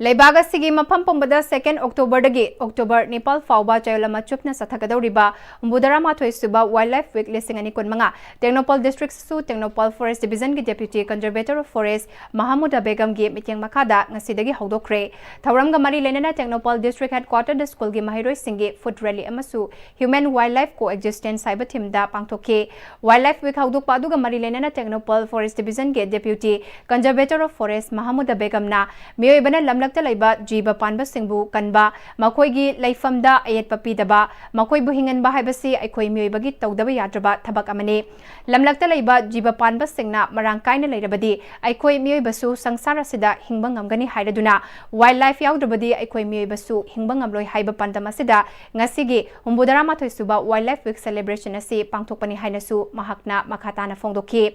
Leibaga sigi mafam pumbada 2 October dagi October Nepal fauba chayolama chupna sathakadoriba umbudara mathoi suba wildlife week lisingani kunmanga Technopol district su Technopol forest division gi deputy conservator of forest Mahamuda Begum gi mityang makada ngasidagi haudokre thauram ga mari lenana Technopol district headquarter the school gi mahiroi singi foot rally amasu human wildlife coexistence cyber team da pangthoke wildlife week haudok padu ga mari lenana Technopol forest division gi deputy conservator of forest Mahamuda Begum na mioi bana lamlak laiba jiba panba singbu kanba makoi gi laifamda ayat papidaba makoi bu hingan ba haibasi aikoi mioi bagi tawdaba yadraba thabak amane lamlakta laiba jiba panba singna marang kaina lairabadi aikoi mioi basu sangsara sida hingbang amgani hairaduna wildlife yaudabadi aikoi mioi basu hingbang amloi haiba pandama sida ngasigi umbudara mathoi suba wildlife week celebration asi pangthokpani hainasu mahakna makhatana fongdoki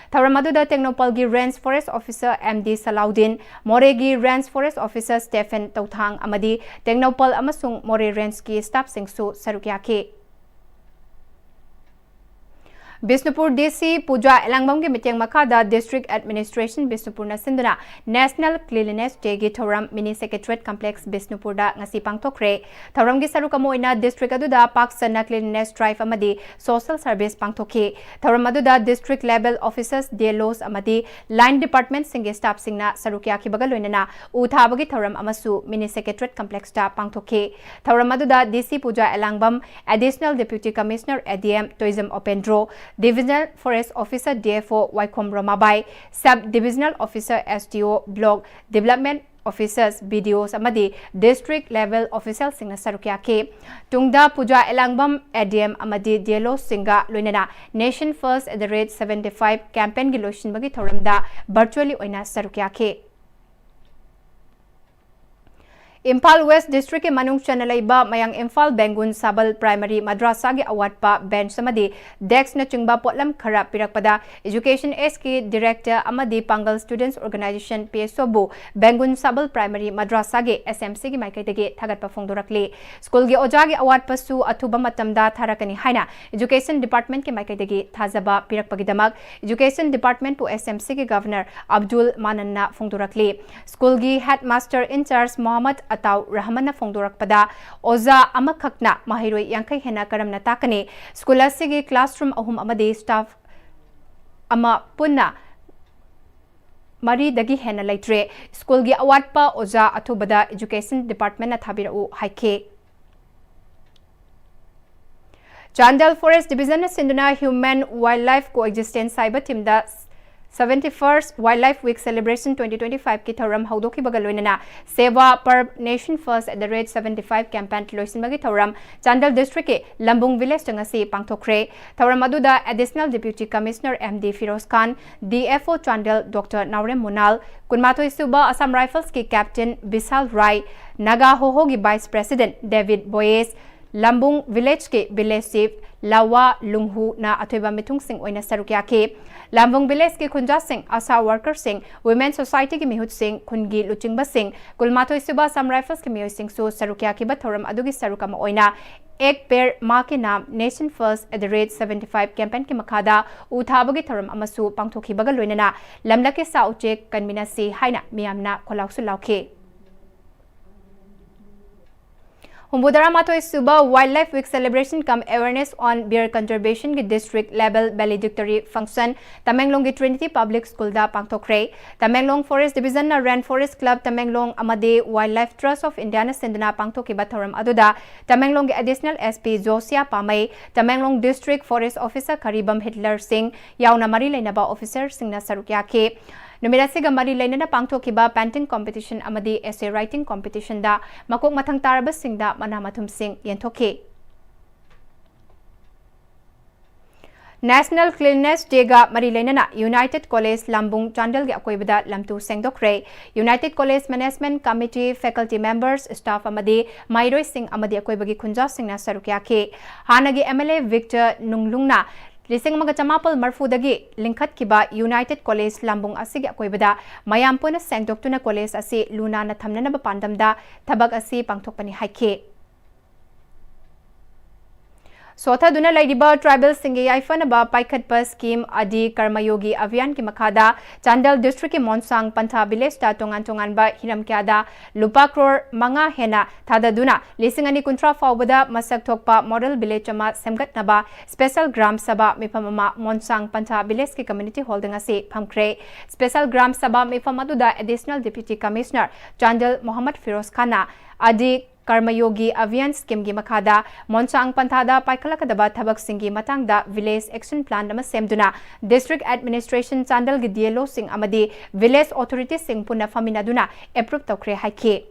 Thauramadu Technopol gi Range Forest Officer MD Salaudin, More gi Range Forest Officer Stephen Tauthang amadi Technopol amasung More Range ki staff singsu sarukyake. Bisnupur DC Puja Elangbam ki mityang makada District Administration Bisnupur na sinduna National Cleanliness Day gi Thoram Mini Secretariat Complex Bisnupur da ngasi pangthokre Thoram gi sarukamo ina district aduda Paksana Cleanliness Drive amadi Social Service pangthoki Thoram aduda District Level Officers DLOs amadi Line Department singi staff singna sarukya ki bagal loinana uthabagi Thoram amasu Mini Secretariat Complex da pangthoki Thoram aduda DC Puja Elangbam Additional Deputy Commissioner ADM Tourism Opendro Divisional Forest Officer DFO Waikom Romabai, Sub Divisional Officer SDO Block Development officers, BDOs amadi district level officials singna sarukya ke tungda puja elangbam ADM amadi DLO singa loinana Nation First at the rate 75 campaign gi loishin bagi thoramda virtually oina sarukya ke Impal West District ke manung chanalaiba mayang Impal Bengun Sabal Primary Madrasa gi award pa bench samadi desk na chungba potlam khara pirakpada Education SK Director amadi Pangal Students Organization PSObu Bengun Sabal Primary Madrasa gi SMC gi maikai degi thagat pa phongdorakli school gi oja gi award pasu athuba matamda tharakani haina Education Department ke maikai degi thajaba pirakpagidamak Education Department pu SMC gi Governor Abdul Mananna phongdorakli school gi Headmaster in charge Muhammad Ataw Rahmana Fongdorakpada Oza Amakakna Mahiroi Yankai Hena Karamna Takane School asigi classroom ahum amadi staff ama punna Mari dagi hena laitre school gi award pa Oza Athubada Education Department na thabirau haike Chandal Forest Division na Sinduna Human Wildlife Coexistence Cyber Team da 71st Wildlife Week Celebration 2025 ki thoram haudoki bagaloinana Seva per Nation First at the rate 75 campaign loisin bagi thoram Chandal District ke Lambung Village tangasi pangthokre thoram aduda Additional Deputy Commissioner MD Firoz Khan DFO Chandal Dr Naurem Munal Kunmatoi Suba Assam Rifles ki Captain Bisal Rai Naga Hoho gi Vice President David Boyes Lambung Village ke Village Chief Lawa Lunghu na atoiba mitung sing oina sarukya ke Lambung Village ke Kunja Singh Asa Worker Singh Women Society ke Mihut Singh Kungi Luchingba Singh Kulmatoi Suba Sam Rifles ke Mihut Singh su sarukya ke bathoram adugi sarukam oina ek pair ma ke naam Nation First at the rate 75 campaign ke makhada uthabagi thoram amasu pangthoki baga loinana lamlake sa uche kanmina si haina miyamna kholausu lauke Humbudara Matoi Suba Wildlife Week Celebration come awareness on bear conservation ki district level valedictory function Tamenglong ki Trinity Public School da pangthokre Tamenglong Forest Division na Rainforest Club Tamenglong amade Wildlife Trust of India na sinduna pangthoki bathoram aduda Tamenglong ki Additional SP Josia Pamai Tamenglong District Forest Officer Karibam Hitler Singh yauna mari lainaba officer sing na sarukya ke Numerasiga mari lainana pangthokiba painting competition amadi essay writing competition da makok mathang taraba singda manamathum sing yenthoke National Cleanliness Day ga mari lainana United College Lambung Chandal gi akoibada lamtu sengdokre United College Management Committee faculty members staff amadi Mairoi Singh amadi akoibagi khunja singna sarukya ke hanagi MLA Victor Nunglungna Lising mga chamapal marfudagi lingkhat kiba United College Lambung asigi akoibada mayam puna sengdok tuna college asi luna na thamna na pandamda thabak asi pangthokpani haike Sotha duna laidiba tribal singe yaifan ba paikhat pa scheme adi karmayogi avian ki makhada Chandal district ki Monsang Pantha village ta tongan ba hiram kyada lupa crore manga hena thada duna lisingani kuntra fawbada masak thokpa model village ma semgat naba special gram sabha mipamama Monsang Pantha village ki community holding ase phamkre special gram sabha mipamaduda additional deputy commissioner Chandal Muhammad Firoz Khana adi Karmayogi Avian Scheme gi makhada Monsang Panthada Paikalakadaba Thabak Singhi Matangda Village Action Plan nama semduna District Administration Chandal gi DLO Singh amadi Village Authority Singh punna faminaduna approve tawkre haike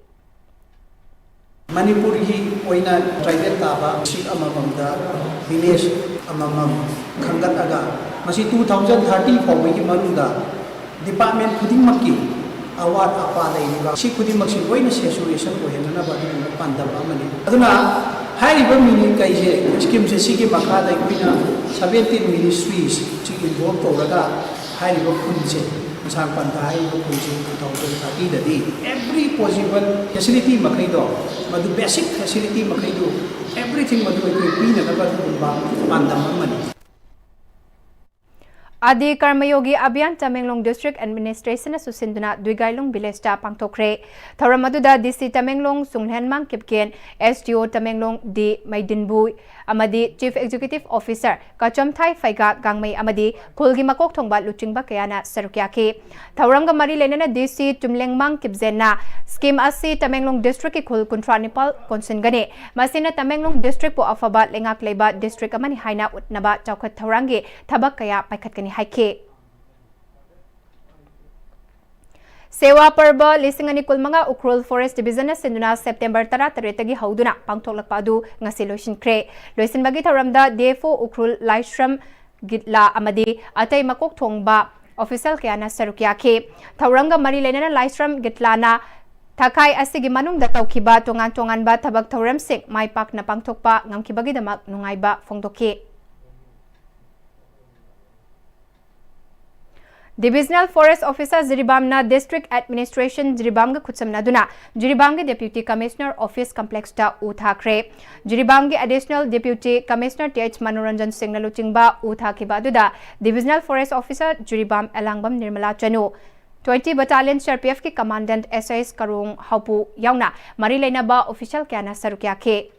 Manipuri hi oina tribal taba sik amamamda village amamam khangat aga masi 2030 fawgi manunda department khudingmakki award apa laiba si khudimaki oina saturation ko henna ba du pandam amani aduna haiba mini kaise scheme se sigi makha dai oina 17 ministries chi involve toraga haiba kunje sang pandai ko kunje 2030 dadi every possible facility makai do madu basic facility makai do everything madu ko pina na ba du pandam amani Adi Karmayogi Abhiyan Tamenglong District Administration na susinduna Duigailong Village ta pangtokre Tharamaduda DC Tamenglong Sunghenmang Kipken SDO Tamenglong D Maidinbu amadi Chief Executive Officer Kachomthai Faiga Gangmai amadi Khulgi Makok Thongba Luchingba Kayana Sarukyake Thauranga Mari Lenana DC Tumlengmang Kipzenna Scheme asi Tamenglong District ki Khul Kuntranipal Konsingane Masina Tamenglong District po afaba lengak leba district amani haina utnaba chawkhat thaurangi thabak kaya paikhat haike Sewa Parba lising ani kulmanga Ukrul Forest Division na sinduna September 13 hauduna pangthoklakpa adu ngasi loisinkhre loisin bagi tharamda DFO Ukrul Laishram Gitla amadi atai makok thongba official kayana sarukya ke thauranga mari lenana Laishram Gitlana Takai asigi manungda tawkiba tongan ba thabak thoram sing mai pak na pangthokpa ngamkibagi damak nungaiba phongdoke Divisional Forest Officer Jiribamna District Administration Jiribamga Kutsamnaduna Jiribamga Deputy Commissioner Office Complex ta uthakre Jiribamgi Additional Deputy Commissioner TH Manoranjan Singh Naluchingba uthakiba aduda Divisional Forest Officer Jiribam Elangbam Nirmala Chanu 20 Battalion CRPF ki Commandant SIS Karung Haupu yauna mari leinaba official kyana sarukya ke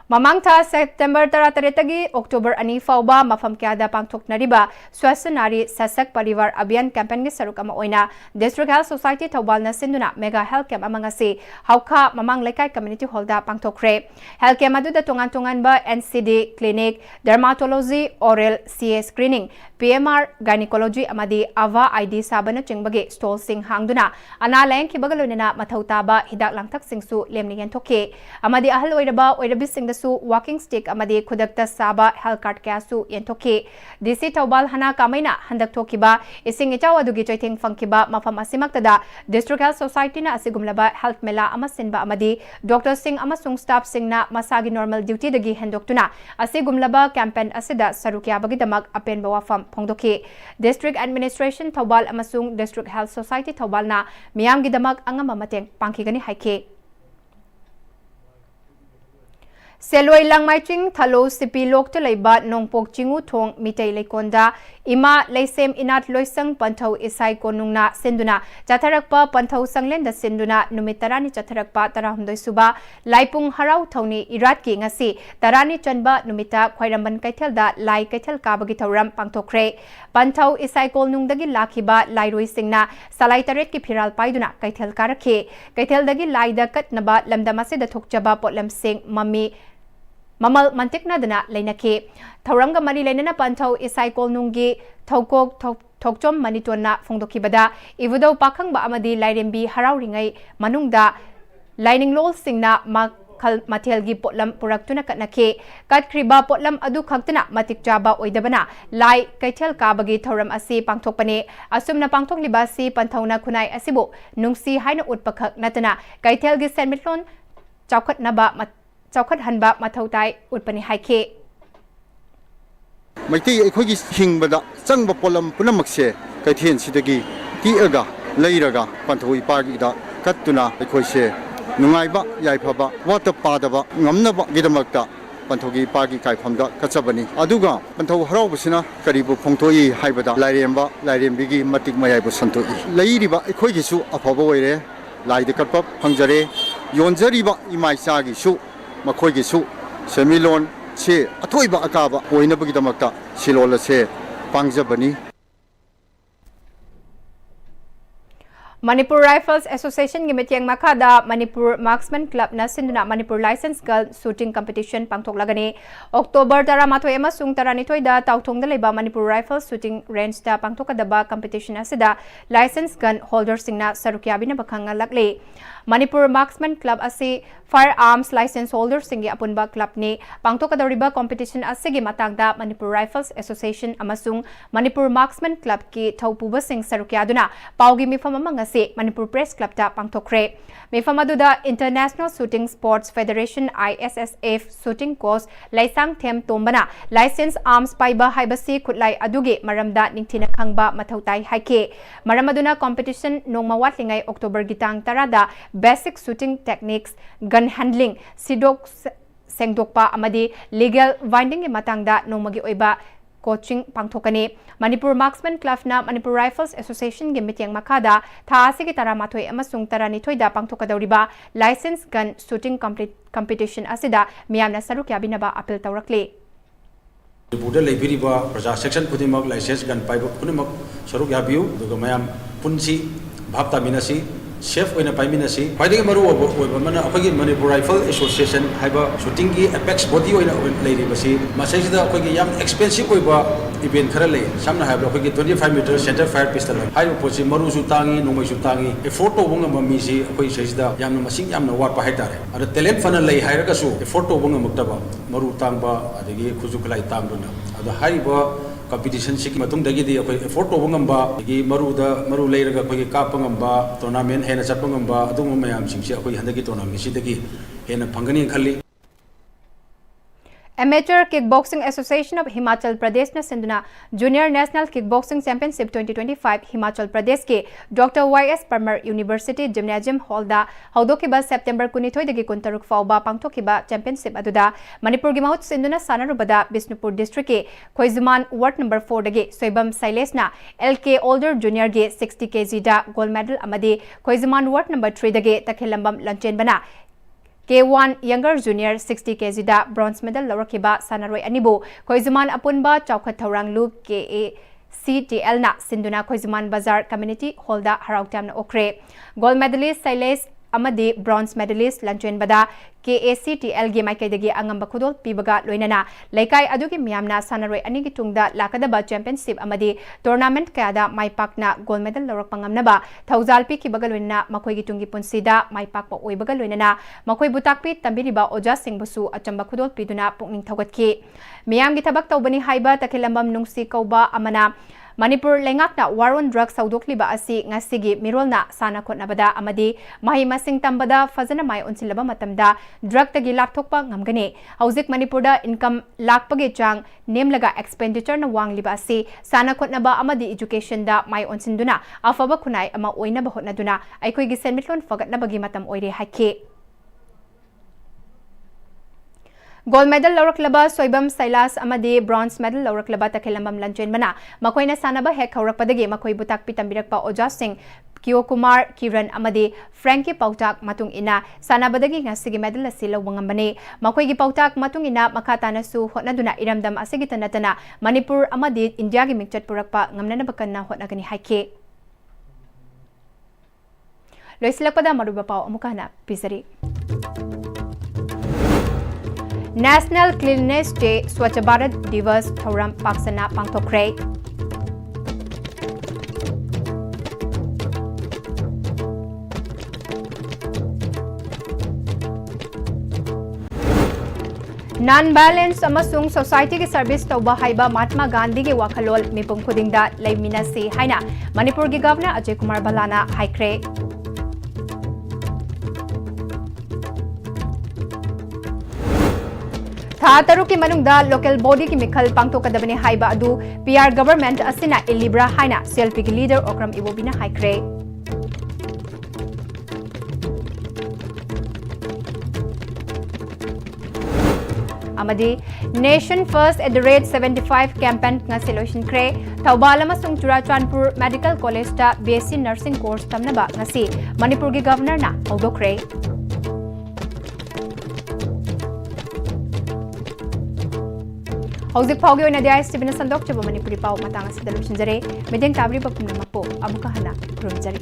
Mamangta September 13 October ani fauba mafam kyada pangthoknariba Swasanari Sasak Parivar Abhiyan campaign gi saruk ama oina District Health Society Thobal na sinduna mega health camp amangasi hauka mamang lekai community hall da pangthokre health camp adu da tongan ba NCD clinic dermatology oral CA screening PMR gynecology amadi ava ID sabana chingbage stall sing hangduna ana laing ki bagalonena mathauta ba hidak langthak singsu lemni yentoke amadi ahal oiraba oirabi sing su walking stick amadi khudakta saba health card kasu yentoke DC Thobal hana kamaina handak thokiba ising ichaw adugi choithing fangkiba mafam asimaktada District Health Society na asigumlaba health mela amasinba amadi Dr Singh amasung staff sing na masagi normal duty dagi hendoktuna asigumlaba campaign asida sarukya bagi damak apen bawafam phongdoke District Administration Thobal amasung District Health Society Thobal na miyam gi damak angama mateng pangkigani haike Selway Langmai Ching Thalo Sipi Lokta Leiba Nongpok Chingu Thong Mitei Leikonda Ima Leisem Inat Loisang Panthau Isai Konungna Sinduna Chatharakpa Panthau Sanglenda Sinduna Numitarani Chatharakpa Tarahumdoi Suba Laipung Harau Thoni Irat Ki Ngasi Tarani Chanba Numita Khwairamban Kaithelda Lai Kaithel Kabagi Thauram Pangthokre Panthau Isai Konungdagi Lakhiba Lairoi Singna Salai Taret Ki Phiral Paiduna Kaithel Karakhe Kaithel Laida Katnaba Lamdamase da Thokjaba Potlam Sing Mami Mamal mantikna dana leinake Thauranga mari leinana panthau isai kolnungi thokok thokchom manitona phongdokibada ivudo pakhangba amadi lairembi harauringai manungda lining lol singna makhal mathelgi potlam puraktuna katnake katkriba potlam adu khaktana matikjaba oidabana lai kaithel kabagi thauram asi pangthokpane asumna pangthokliba si panthauna khunai asibo nungsi haina utpakhak natana kaithelgi senmitlon chawkhatnaba Chawkhat hanba mathautai utpani haike Maiti ekhoi hingbada changba polam punamakse kaithen sidagi tiaga leiraga panthoi pagi da kattuna ekhoi se nungaiba yaifaba wata padaba ngamnaba gidamakta panthogi pagi kaifamda kachabani aduga panthau haraubsina karibu phongthoi haibada lairemba lairembigi matik mayaibu santoi leiriba ekhoi gisu afaba oire laide katpa phangjare yonjariba imaisa gi su Makoy su semilon che atoiba akaba oinabagi damakta silola se pangjabani Manipur Rifles Association gi metiang makada Manipur Marksman Club na sinduna Manipur License Gun Shooting Competition pangthoklagani October 13 amasung 12 da tawthongda leba Manipur Rifles Shooting Range da pangthokadaba competition asida license gun holder singna sarukya bina bakhanga lakle Manipur Marksman Club asi firearms license holder singi apunba club ni pangthokadoriba competition asigi matangda Manipur Rifles Association amasung Manipur Marksman Club ki thaupuba sing sarukya duna paugi mifam amangasi Manipur Press Club ta pangthokre mifam aduda International Shooting Sports Federation ISSF shooting course laisang them tombana license arms paiba haibasi khutlai adugi maramda ningthina khangba mathautai haike maramaduna competition nongmawat lingai October gitang tarada basic shooting techniques gun handling sidok sengdokpa amadi legal winding gi matangda nomagi oiba coaching pangthokani Manipur Marksman Club na Manipur Rifles Association gi mitiang makada tha asigi taramathoi amasung taranithoi da pangthokadoriba license gun shooting competition asida miyamna sarukya binaba appeal tawrakle Buda leibiriba praja section kudimak license gun paiba kudimak saruk yabiu duga mayam punsi bhapta minasi safe ओइना पाइमिनसी ख्वाइदगी मरु ओइबा मना अखोगी Manipur rifle association हाइबा shooting की apex body ओइना लेरिबसी मसैसिदा अखोगी याम एक्सपेंसिव ओइबा इवेंट खरा ले सामना हाइबा अखोगी 25 मीटर सेंटर फायर पिस्टल हाइबा पोसी मरुसु तांगी नोमैसु तांगी एफोर्ट तोबंग ममीसी अखोगी सैसिदा यामना मसिंग यामना वाटपा हाइतारे अदा टैलेंट फना लई हाइरगसु एफोर्ट तोबंग मुक्तबा मरु तांबा अदगी खुजुखलाई तांबना अदा हाइबा competition siki matung dagi di akoi effort to ngamba gi maru leiraga akoi ka pangamba tournament hena chap ngamba adum mayam singsi akoi handagi tournament si dagi hena phangani khalli Amateur Kickboxing Association of Himachal Pradesh na sinduna Junior National Kickboxing Championship 2025 Himachal Pradesh ke Dr. YS Parmar University Gymnasium Hall da haudokiba September 12 dagi 13 fauba pangthokiba championship aduda Manipur gi mahut sinduna sanarubada Bishnupur district ke Khoizuman ward number 4 dagi Soibam Siles na LK Older Junior ge 60 kg da gold medal amadi Khoizuman ward number 3 dagi Takhilambam Lanchen bana K1 Younger Junior 60 kg da bronze medal lawrakiba sanaroi anibu Khoizuman apunba chawkhat thorang lu KACTL na sinduna Khoizuman Bazar Community Hall da harauktam na okre gold medalist Siles amadi bronze medalist Lanchen bada KACTL ge maikai angamba khudol pibaga loinana laikai adugi miyamna sanaroi anigi tungda lakadaba championship amadi tournament kayada maipakna gold medal lawrak pangamnaba thauzal pi kibaga loinana makoi gi tungi punsida maipakpa oibaga loinana makoi butakpi tambiriba oja singbusu achamba khudol piduna pukning thogatki miyam gi thabak tawbani haiba takhilambam nungsi kauba amana Manipur lengakna war on drugs saudokliba asi ngasigi mirolna sana khotnabada amadi mahi masing tambada fazana mai onsilaba matamda drug tagi lapthokpa ngamgani hauzik Manipur da income lakpage chang nemlaga expenditure na wangliba asi sana khotnaba amadi education da mai onsinduna afaba khunai ama oina ba hotnaduna aikoi gi senmitlon fagatnabagi matam oire hakki Gold medal lawraklaba Soibam Silas amadi bronze medal lawraklaba Takhilambam Lanchen bana makoina sanaba hek haurakpadagi makoi butak pitambirakpa Oja Singh Kyo Kumar Kiran amadi Frankie Pautak matung ina sanabadagi ngasigi medal asi lawangambani makoi gi Pautak matung ina makatana su hotnaduna iramdam asigi tanatana Manipur amadi India gi mingchat purakpa ngamnana bakanna hotnagani haike Loisilakpada maruba pau amukana pisari National Cleanliness Day Swachh Bharat Divas Thoram Paksana Pangthokre Non-violence amasung society ki service tauba haiba Mahatma Gandhi ki wakhalol mipum khudingda leiminasi haina Manipur ki Governor Ajay Kumar Balana haikre Thataru ki manungda local body ki mikhal pangthokadabani haiba adu PR government asina ilibra haina CLP ki leader Okram Ibobina haikre amadi Nation First @75 campaign nga solution kre Thaubalama amasung Churachandpur Medical College ta BSc Nursing course tamnaba ngasi Manipur gi Governor na hawdokre Hauzik Paugi oina dia ISTV na sandok chaba Manipuri pau matang asi dalu sinjare medeng tabri pa pumna mapo amuka hana prum jari